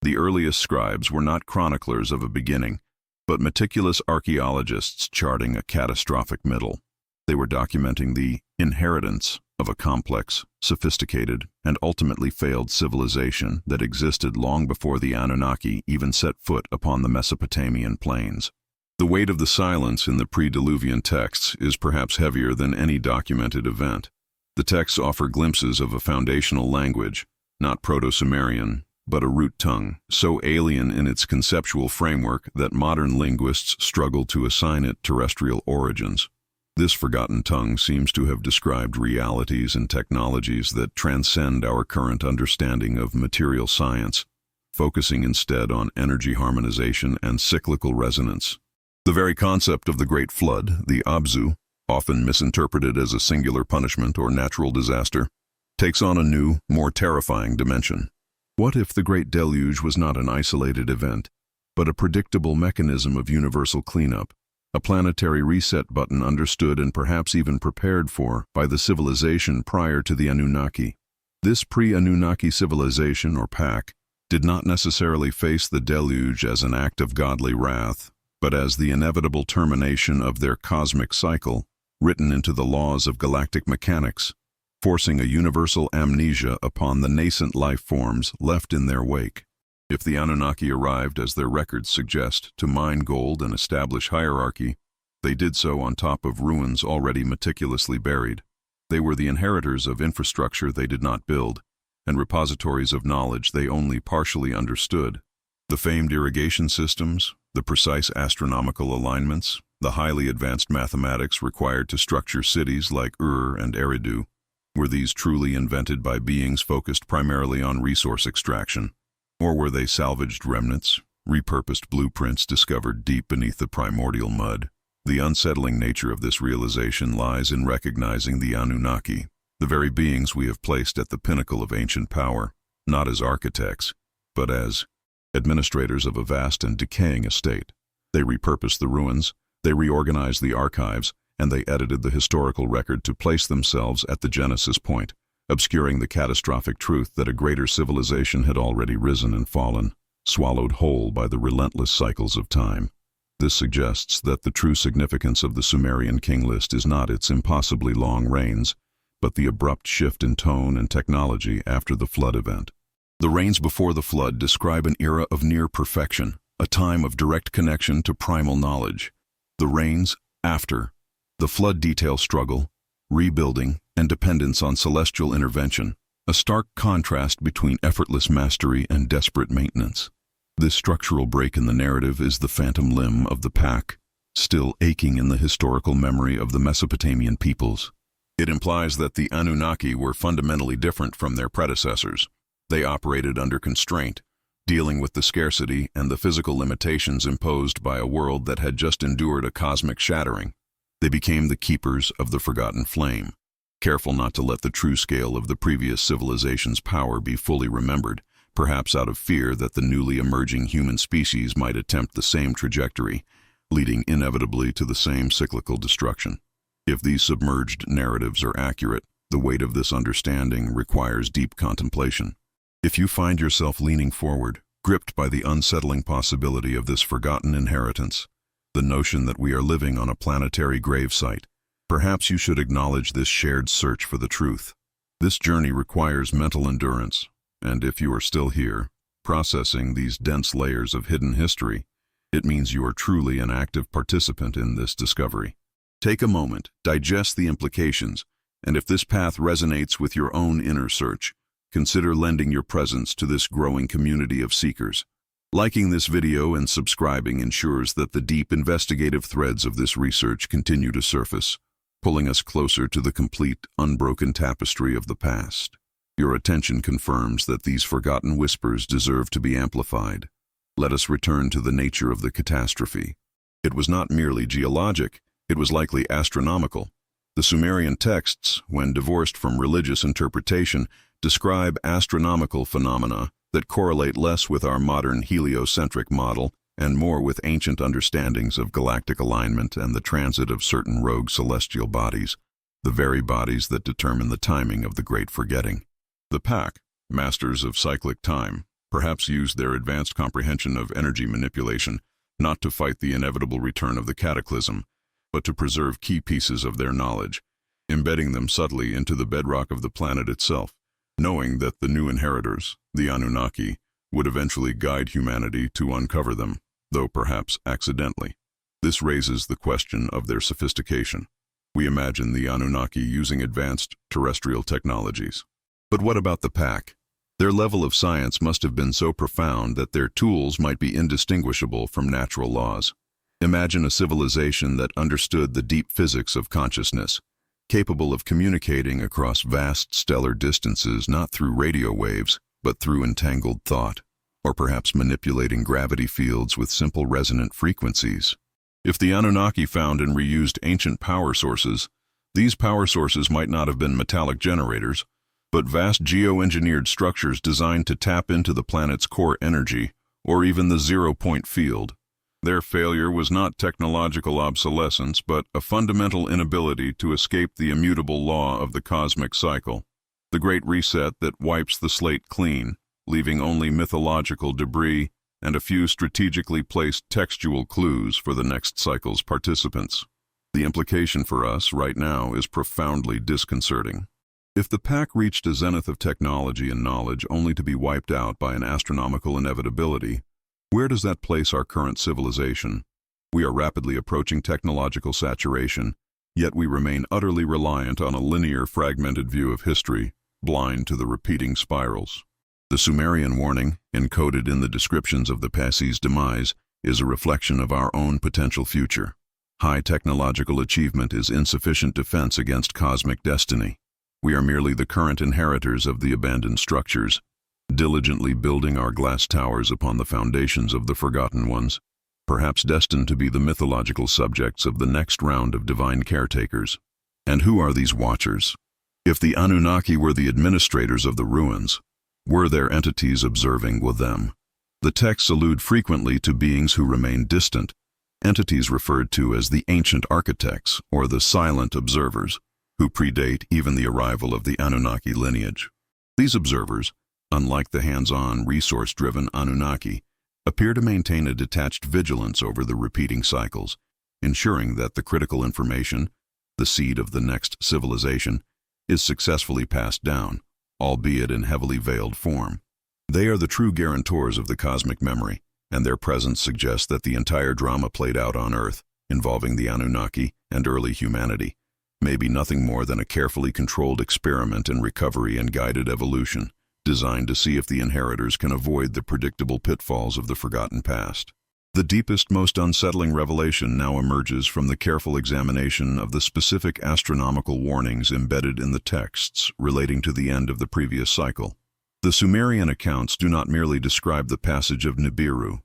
Speaker 1: The earliest scribes were not chroniclers of a beginning, but meticulous archaeologists charting a catastrophic middle. They were documenting the inheritance of a complex, sophisticated, and ultimately failed civilization that existed long before the Anunnaki even set foot upon the Mesopotamian plains. The weight of the silence in the pre-Diluvian texts is perhaps heavier than any documented event. The texts offer glimpses of a foundational language, not Proto-Sumerian, but a root tongue, so alien in its conceptual framework that modern linguists struggle to assign it terrestrial origins. This forgotten tongue seems to have described realities and technologies that transcend our current understanding of material science, focusing instead on energy harmonization and cyclical resonance. The very concept of the Great Flood, the Abzu, often misinterpreted as a singular punishment or natural disaster, takes on a new, more terrifying dimension. What if the Great Deluge was not an isolated event, but a predictable mechanism of universal cleanup? A planetary reset button understood and perhaps even prepared for by the civilization prior to the Anunnaki. This pre-Anunnaki civilization, or pack, did not necessarily face the deluge as an act of godly wrath, but as the inevitable termination of their cosmic cycle, written into the laws of galactic mechanics, forcing a universal amnesia upon the nascent life forms left in their wake. If the Anunnaki arrived, as their records suggest, to mine gold and establish hierarchy, they did so on top of ruins already meticulously buried. They were the inheritors of infrastructure they did not build, and repositories of knowledge they only partially understood. The famed irrigation systems, the precise astronomical alignments, the highly advanced mathematics required to structure cities like Ur and Eridu, were these truly invented by beings focused primarily on resource extraction? Or were they salvaged remnants, repurposed blueprints discovered deep beneath the primordial mud? The unsettling nature of this realization lies in recognizing the Anunnaki, the very beings we have placed at the pinnacle of ancient power, not as architects, but as administrators of a vast and decaying estate. They repurposed the ruins, they reorganized the archives, and they edited the historical record to place themselves at the genesis point, obscuring the catastrophic truth that a greater civilization had already risen and fallen, swallowed whole by the relentless cycles of time. This suggests that the true significance of the Sumerian king list is not its impossibly long reigns, but the abrupt shift in tone and technology after the flood event. The reigns before the flood describe an era of near perfection, a time of direct connection to primal knowledge. The reigns after the flood detail struggle, rebuilding, and dependence on celestial intervention, a stark contrast between effortless mastery and desperate maintenance. This structural break in the narrative is the phantom limb of the pack, still aching in the historical memory of the Mesopotamian peoples. It implies that the Anunnaki were fundamentally different from their predecessors. They operated under constraint, dealing with the scarcity and the physical limitations imposed by a world that had just endured a cosmic shattering. They became the keepers of the forgotten flame, careful not to let the true scale of the previous civilization's power be fully remembered, perhaps out of fear that the newly emerging human species might attempt the same trajectory, leading inevitably to the same cyclical destruction. If these submerged narratives are accurate, the weight of this understanding requires deep contemplation. If you find yourself leaning forward, gripped by the unsettling possibility of this forgotten inheritance, the notion that we are living on a planetary gravesite, perhaps you should acknowledge this shared search for the truth. This journey requires mental endurance, and if you are still here, processing these dense layers of hidden history, it means you are truly an active participant in this discovery. Take a moment, digest the implications, and if this path resonates with your own inner search, consider lending your presence to this growing community of seekers. Liking this video and subscribing ensures that the deep investigative threads of this research continue to surface, pulling us closer to the complete, unbroken tapestry of the past. Your attention confirms that these forgotten whispers deserve to be amplified. Let us return to the nature of the catastrophe. It was not merely geologic, it was likely astronomical. The Sumerian texts, when divorced from religious interpretation, describe astronomical phenomena that correlate less with our modern heliocentric model and more with ancient understandings of galactic alignment and the transit of certain rogue celestial bodies, the very bodies that determine the timing of the Great Forgetting. The Pack, masters of cyclic time, perhaps used their advanced comprehension of energy manipulation not to fight the inevitable return of the cataclysm, but to preserve key pieces of their knowledge, embedding them subtly into the bedrock of the planet itself, knowing that the new inheritors, the Anunnaki, would eventually guide humanity to uncover them, though perhaps accidentally. This raises the question of their sophistication. We imagine the Anunnaki using advanced terrestrial technologies. But what about the Pack? Their level of science must have been so profound that their tools might be indistinguishable from natural laws. Imagine a civilization that understood the deep physics of consciousness, capable of communicating across vast stellar distances not through radio waves, but through entangled thought, or perhaps manipulating gravity fields with simple resonant frequencies. If the Anunnaki found and reused ancient power sources, these power sources might not have been metallic generators, but vast geoengineered structures designed to tap into the planet's core energy, or even the zero-point field. Their failure was not technological obsolescence, but a fundamental inability to escape the immutable law of the cosmic cycle, the great reset that wipes the slate clean, leaving only mythological debris and a few strategically placed textual clues for the next cycle's participants. The implication for us right now is profoundly disconcerting. If the Pack reached a zenith of technology and knowledge only to be wiped out by an astronomical inevitability, where does that place our current civilization? We are rapidly approaching technological saturation, yet we remain utterly reliant on a linear, fragmented view of history, blind to the repeating spirals. The Sumerian warning, encoded in the descriptions of the Passie's demise, is a reflection of our own potential future. High technological achievement is insufficient defense against cosmic destiny. We are merely the current inheritors of the abandoned structures, diligently building our glass towers upon the foundations of the forgotten ones, perhaps destined to be the mythological subjects of the next round of divine caretakers. And who are these watchers? If the Anunnaki were the administrators of the ruins, were there entities observing with them? The texts allude frequently to beings who remain distant, entities referred to as the ancient architects or the silent observers, who predate even the arrival of the Anunnaki lineage. These observers, unlike the hands-on, resource-driven Anunnaki, appear to maintain a detached vigilance over the repeating cycles, ensuring that the critical information, the seed of the next civilization, is successfully passed down, albeit in heavily veiled form. They are the true guarantors of the cosmic memory, and their presence suggests that the entire drama played out on Earth, involving the Anunnaki and early humanity, may be nothing more than a carefully controlled experiment in recovery and guided evolution, designed to see if the inheritors can avoid the predictable pitfalls of the forgotten past. The deepest, most unsettling revelation now emerges from the careful examination of the specific astronomical warnings embedded in the texts relating to the end of the previous cycle. The The Sumerian accounts do not merely describe the passage of Nibiru.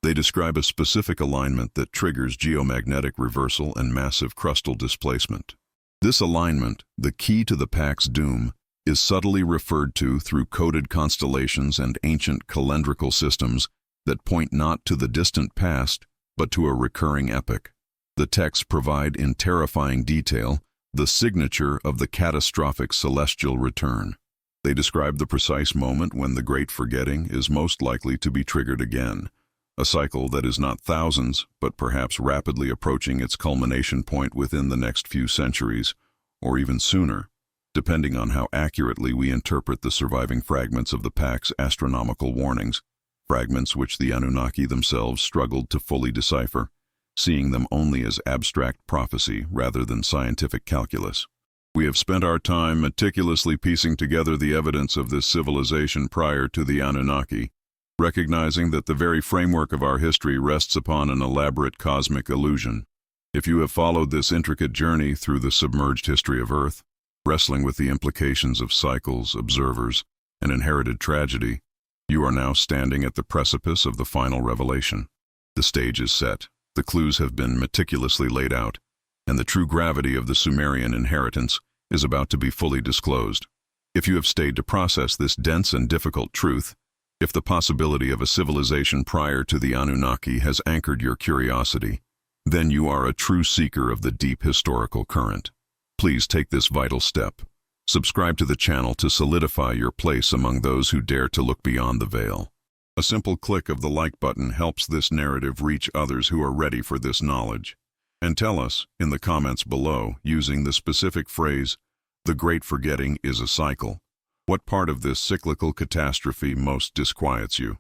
Speaker 1: They describe a specific alignment that triggers geomagnetic reversal and massive crustal displacement. This alignment, the key to the Pack's doom, is subtly referred to through coded constellations and ancient calendrical systems that point not to the distant past, but to a recurring epoch. The texts provide in terrifying detail the signature of the catastrophic celestial return. They describe the precise moment when the Great Forgetting is most likely to be triggered again, a cycle that is not thousands, but perhaps rapidly approaching its culmination point within the next few centuries, or even sooner, depending on how accurately we interpret the surviving fragments of the Pack's astronomical warnings, fragments which the Anunnaki themselves struggled to fully decipher, seeing them only as abstract prophecy rather than scientific calculus. We have spent our time meticulously piecing together the evidence of this civilization prior to the Anunnaki, recognizing that the very framework of our history rests upon an elaborate cosmic illusion. If you have followed this intricate journey through the submerged history of Earth, wrestling with the implications of cycles, observers, and inherited tragedy, you are now standing at the precipice of the final revelation. The stage is set, the clues have been meticulously laid out, and the true gravity of the Sumerian inheritance is about to be fully disclosed. If you have stayed to process this dense and difficult truth, if the possibility of a civilization prior to the Anunnaki has anchored your curiosity, then you are a true seeker of the deep historical current. Please take this vital step. Subscribe to the channel to solidify your place among those who dare to look beyond the veil. A simple click of the like button helps this narrative reach others who are ready for this knowledge. And tell us, in the comments below, using the specific phrase, "The Great Forgetting is a cycle," what part of this cyclical catastrophe most disquiets you.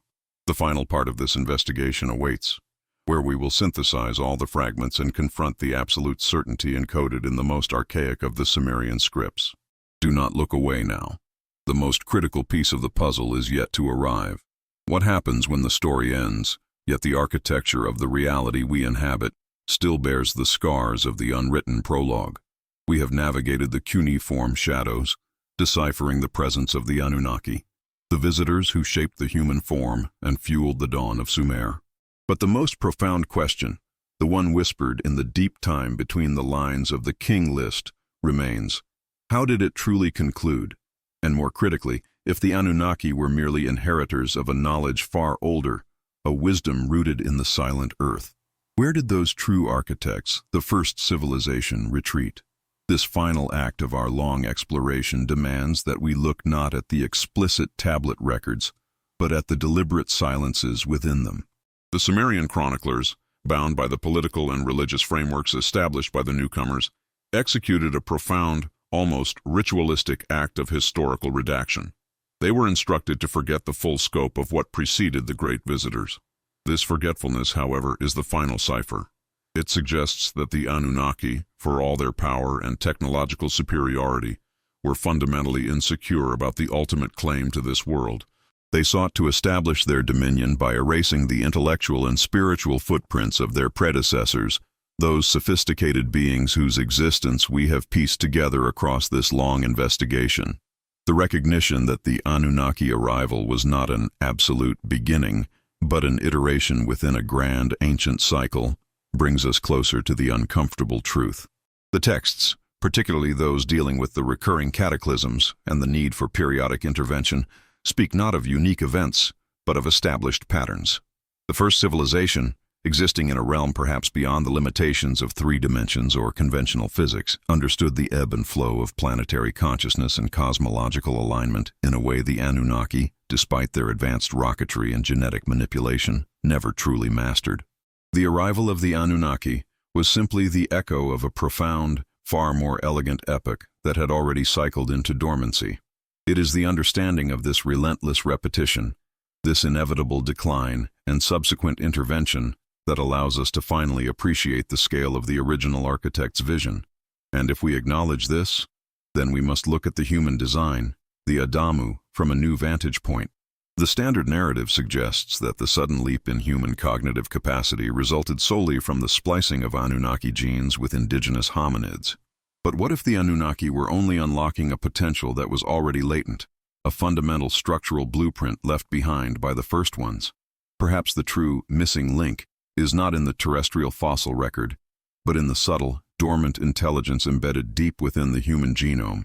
Speaker 1: The final part of this investigation awaits, where we will synthesize all the fragments and confront the absolute certainty encoded in the most archaic of the Sumerian scripts. Do not look away now. The most critical piece of the puzzle is yet to arrive. What happens when the story ends, yet the architecture of the reality we inhabit still bears the scars of the unwritten prologue? We have navigated the cuneiform shadows, deciphering the presence of the Anunnaki, the visitors who shaped the human form and fueled the dawn of Sumer. But the most profound question, the one whispered in the deep time between the lines of the king list, remains. How did it truly conclude? And more critically, if the Anunnaki were merely inheritors of a knowledge far older, a wisdom rooted in the silent earth, where did those true architects, the first civilization, retreat? This final act of our long exploration demands that we look not at the explicit tablet records, but at the deliberate silences within them. The Sumerian chroniclers, bound by the political and religious frameworks established by the newcomers, executed a profound, almost ritualistic act of historical redaction. They were instructed to forget the full scope of what preceded the great visitors. This forgetfulness, however, is the final cipher. It suggests that the Anunnaki, for all their power and technological superiority, were fundamentally insecure about the ultimate claim to this world. They sought to establish their dominion by erasing the intellectual and spiritual footprints of their predecessors, those sophisticated beings whose existence we have pieced together across this long investigation. The recognition that the Anunnaki arrival was not an absolute beginning, but an iteration within a grand ancient cycle, brings us closer to the uncomfortable truth. The texts, particularly those dealing with the recurring cataclysms and the need for periodic intervention, speak not of unique events, but of established patterns. The first civilization, existing in a realm perhaps beyond the limitations of 3 dimensions or conventional physics, understood the ebb and flow of planetary consciousness and cosmological alignment in a way the Anunnaki, despite their advanced rocketry and genetic manipulation, never truly mastered. The arrival of the Anunnaki was simply the echo of a profound, far more elegant epoch that had already cycled into dormancy. It is the understanding of this relentless repetition, this inevitable decline and subsequent intervention that allows us to finally appreciate the scale of the original architect's vision. And if we acknowledge this, then we must look at the human design, the Adamu, from a new vantage point. The standard narrative suggests that the sudden leap in human cognitive capacity resulted solely from the splicing of Anunnaki genes with indigenous hominids. But what if the Anunnaki were only unlocking a potential that was already latent? a fundamental structural blueprint left behind by the first ones. Perhaps the true missing link is not in the terrestrial fossil record, but in the subtle, dormant intelligence embedded deep within the human genome,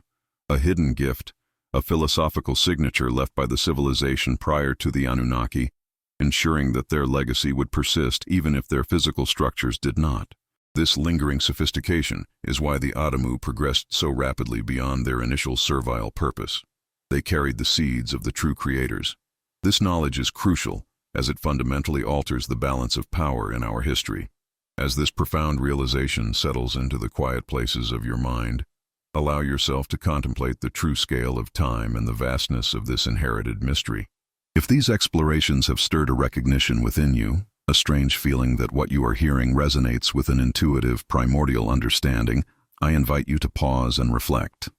Speaker 1: a hidden gift, a philosophical signature left by the civilization prior to the Anunnaki, ensuring that their legacy would persist even if their physical structures did not. This lingering sophistication is why the Adamu progressed so rapidly beyond their initial servile purpose. They carried the seeds of the true creators. This knowledge is crucial, as it fundamentally alters the balance of power in our history. As this profound realization settles into the quiet places of your mind, allow yourself to contemplate the true scale of time and the vastness of this inherited mystery. If these explorations have stirred a recognition within you, a strange feeling that what you are hearing resonates with an intuitive, primordial understanding, I invite you to pause and reflect.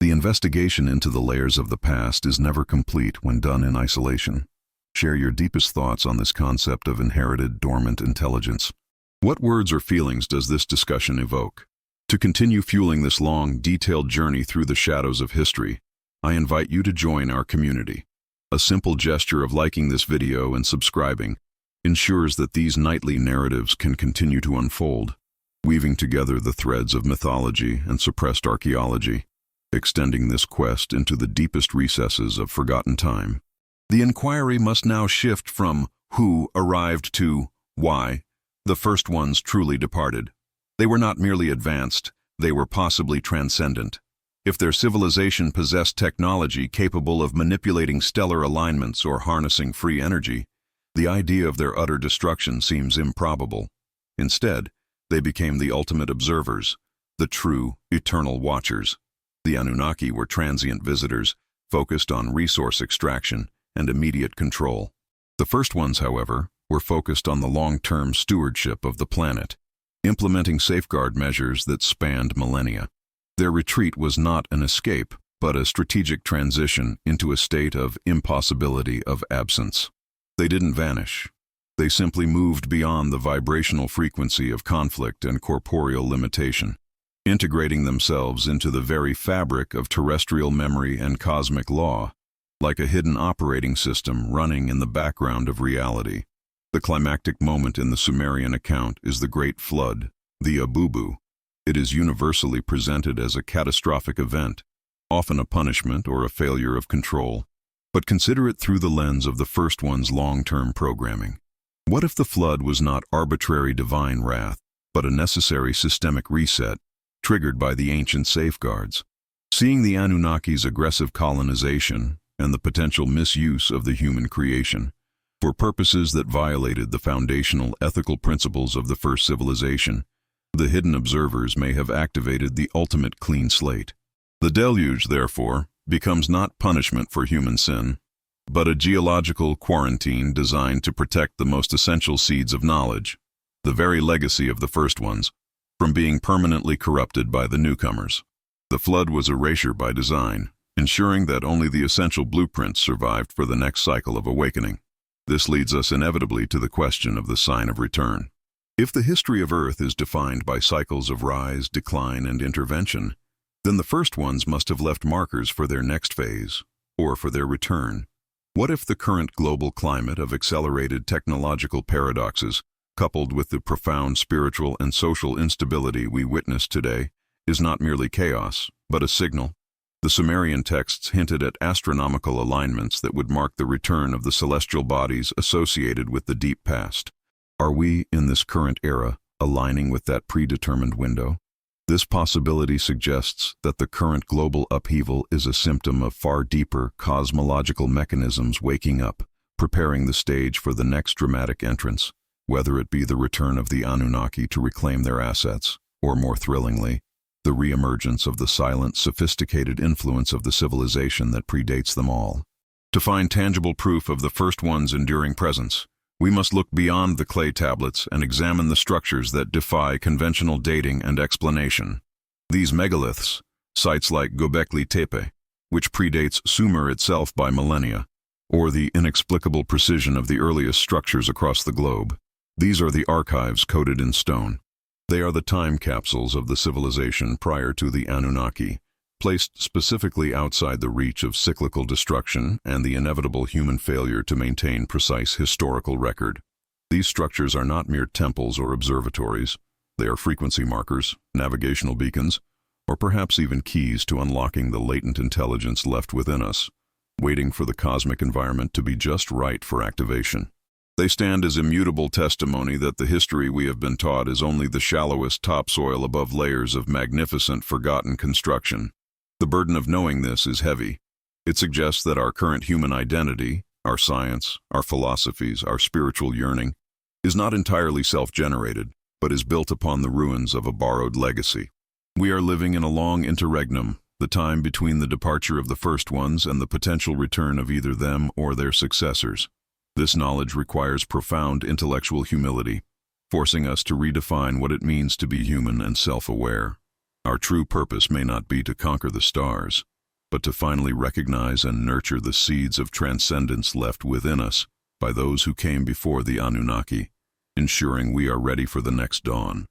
Speaker 1: The investigation into the layers of the past is never complete when done in isolation. Share your deepest thoughts on this concept of inherited, dormant intelligence. What words or feelings does this discussion evoke? To continue fueling this long, detailed journey through the shadows of history, I invite you to join our community. A simple gesture of liking this video and subscribing ensures that these nightly narratives can continue to unfold, weaving together the threads of mythology and suppressed archaeology, extending this quest into the deepest recesses of forgotten time. The inquiry must now shift from who arrived to why the first ones truly departed. They were not merely advanced, they were possibly transcendent. If their civilization possessed technology capable of manipulating stellar alignments or harnessing free energy, the idea of their utter destruction seems improbable. Instead, they became the ultimate observers, the true, eternal watchers. The Anunnaki were transient visitors, focused on resource extraction and immediate control. The first ones, however, were focused on the long-term stewardship of the planet, implementing safeguard measures that spanned millennia. Their retreat was not an escape, but a strategic transition into a state of impossibility of absence. They didn't vanish. They simply moved beyond the vibrational frequency of conflict and corporeal limitation, integrating themselves into the very fabric of terrestrial memory and cosmic law, like a hidden operating system running in the background of reality. The climactic moment in the Sumerian account is the Great Flood, the Abubu. It is universally presented as a catastrophic event, often a punishment or a failure of control. But consider it through the lens of the first one's long-term programming. What if the flood was not arbitrary divine wrath, but a necessary systemic reset, triggered by the ancient safeguards? Seeing the Anunnaki's aggressive colonization and the potential misuse of the human creation, for purposes that violated the foundational ethical principles of the first civilization, the hidden observers may have activated the ultimate clean slate. The deluge, therefore, becomes not punishment for human sin, but a geological quarantine designed to protect the most essential seeds of knowledge, the very legacy of the first ones, from being permanently corrupted by the newcomers. The flood was erasure by design, ensuring that only the essential blueprints survived for the next cycle of awakening. This leads us inevitably to the question of the sign of return. If the history of Earth is defined by cycles of rise, decline, and intervention, then the first ones must have left markers for their next phase, or for their return. What if the current global climate of accelerated technological paradoxes, coupled with the profound spiritual and social instability we witness today, is not merely chaos, but a signal? The Sumerian texts hinted at astronomical alignments that would mark the return of the celestial bodies associated with the deep past. Are we, in this current era, aligning with that predetermined window? This possibility suggests that the current global upheaval is a symptom of far deeper cosmological mechanisms waking up, preparing the stage for the next dramatic entrance, whether it be the return of the Anunnaki to reclaim their assets, or more thrillingly, the reemergence of the silent, sophisticated influence of the civilization that predates them all. To find tangible proof of the first one's enduring presence, we must look beyond the clay tablets and examine the structures that defy conventional dating and explanation. These megaliths, sites like Göbekli Tepe, which predates Sumer itself by millennia, or the inexplicable precision of the earliest structures across the globe, these are the archives coded in stone. They are the time capsules of the civilization prior to the Anunnaki, placed specifically outside the reach of cyclical destruction and the inevitable human failure to maintain precise historical record. These structures are not mere temples or observatories. They are frequency markers, navigational beacons, or perhaps even keys to unlocking the latent intelligence left within us, waiting for the cosmic environment to be just right for activation. They stand as immutable testimony that the history we have been taught is only the shallowest topsoil above layers of magnificent forgotten construction. The burden of knowing this is heavy. It suggests that our current human identity, our science, our philosophies, our spiritual yearning, is not entirely self-generated, but is built upon the ruins of a borrowed legacy. We are living in a long interregnum, the time between the departure of the first ones and the potential return of either them or their successors. This knowledge requires profound intellectual humility, forcing us to redefine what it means to be human and self-aware. Our true purpose may not be to conquer the stars, but to finally recognize and nurture the seeds of transcendence left within us by those who came before the Anunnaki, ensuring we are ready for the next dawn.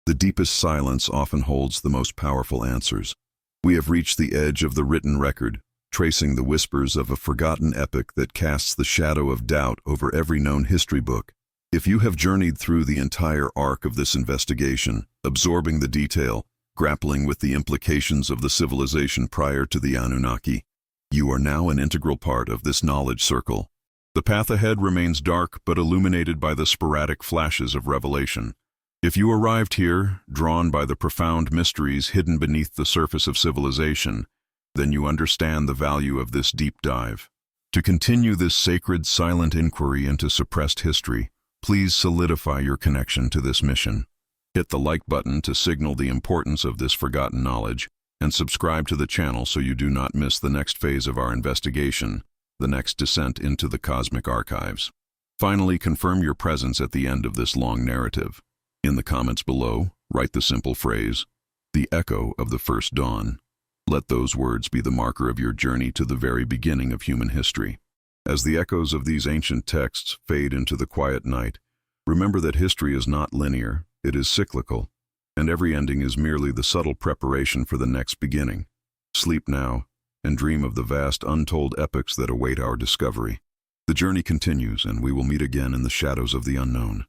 Speaker 1: The deepest silence often holds the most powerful answers. We have reached the edge of the written record, tracing the whispers of a forgotten epic that casts the shadow of doubt over every known history book. If you have journeyed through the entire arc of this investigation, absorbing the detail, grappling with the implications of the civilization prior to the Anunnaki, you are now an integral part of this knowledge circle. The path ahead remains dark but illuminated by the sporadic flashes of revelation. If you arrived here, drawn by the profound mysteries hidden beneath the surface of civilization, then you understand the value of this deep dive. To continue this sacred, silent inquiry into suppressed history, please solidify your connection to this mission. Hit the like button to signal the importance of this forgotten knowledge, and subscribe to the channel so you do not miss the next phase of our investigation, the next descent into the cosmic archives. Finally, confirm your presence at the end of this long narrative. In the comments below, write the simple phrase, "The echo of the first dawn." Let those words be the marker of your journey to the very beginning of human history. As the echoes of these ancient texts fade into the quiet night, remember that history is not linear, it is cyclical, and every ending is merely the subtle preparation for the next beginning. Sleep now, and dream of the vast untold epics that await our discovery. The journey continues, and we will meet again in the shadows of the unknown.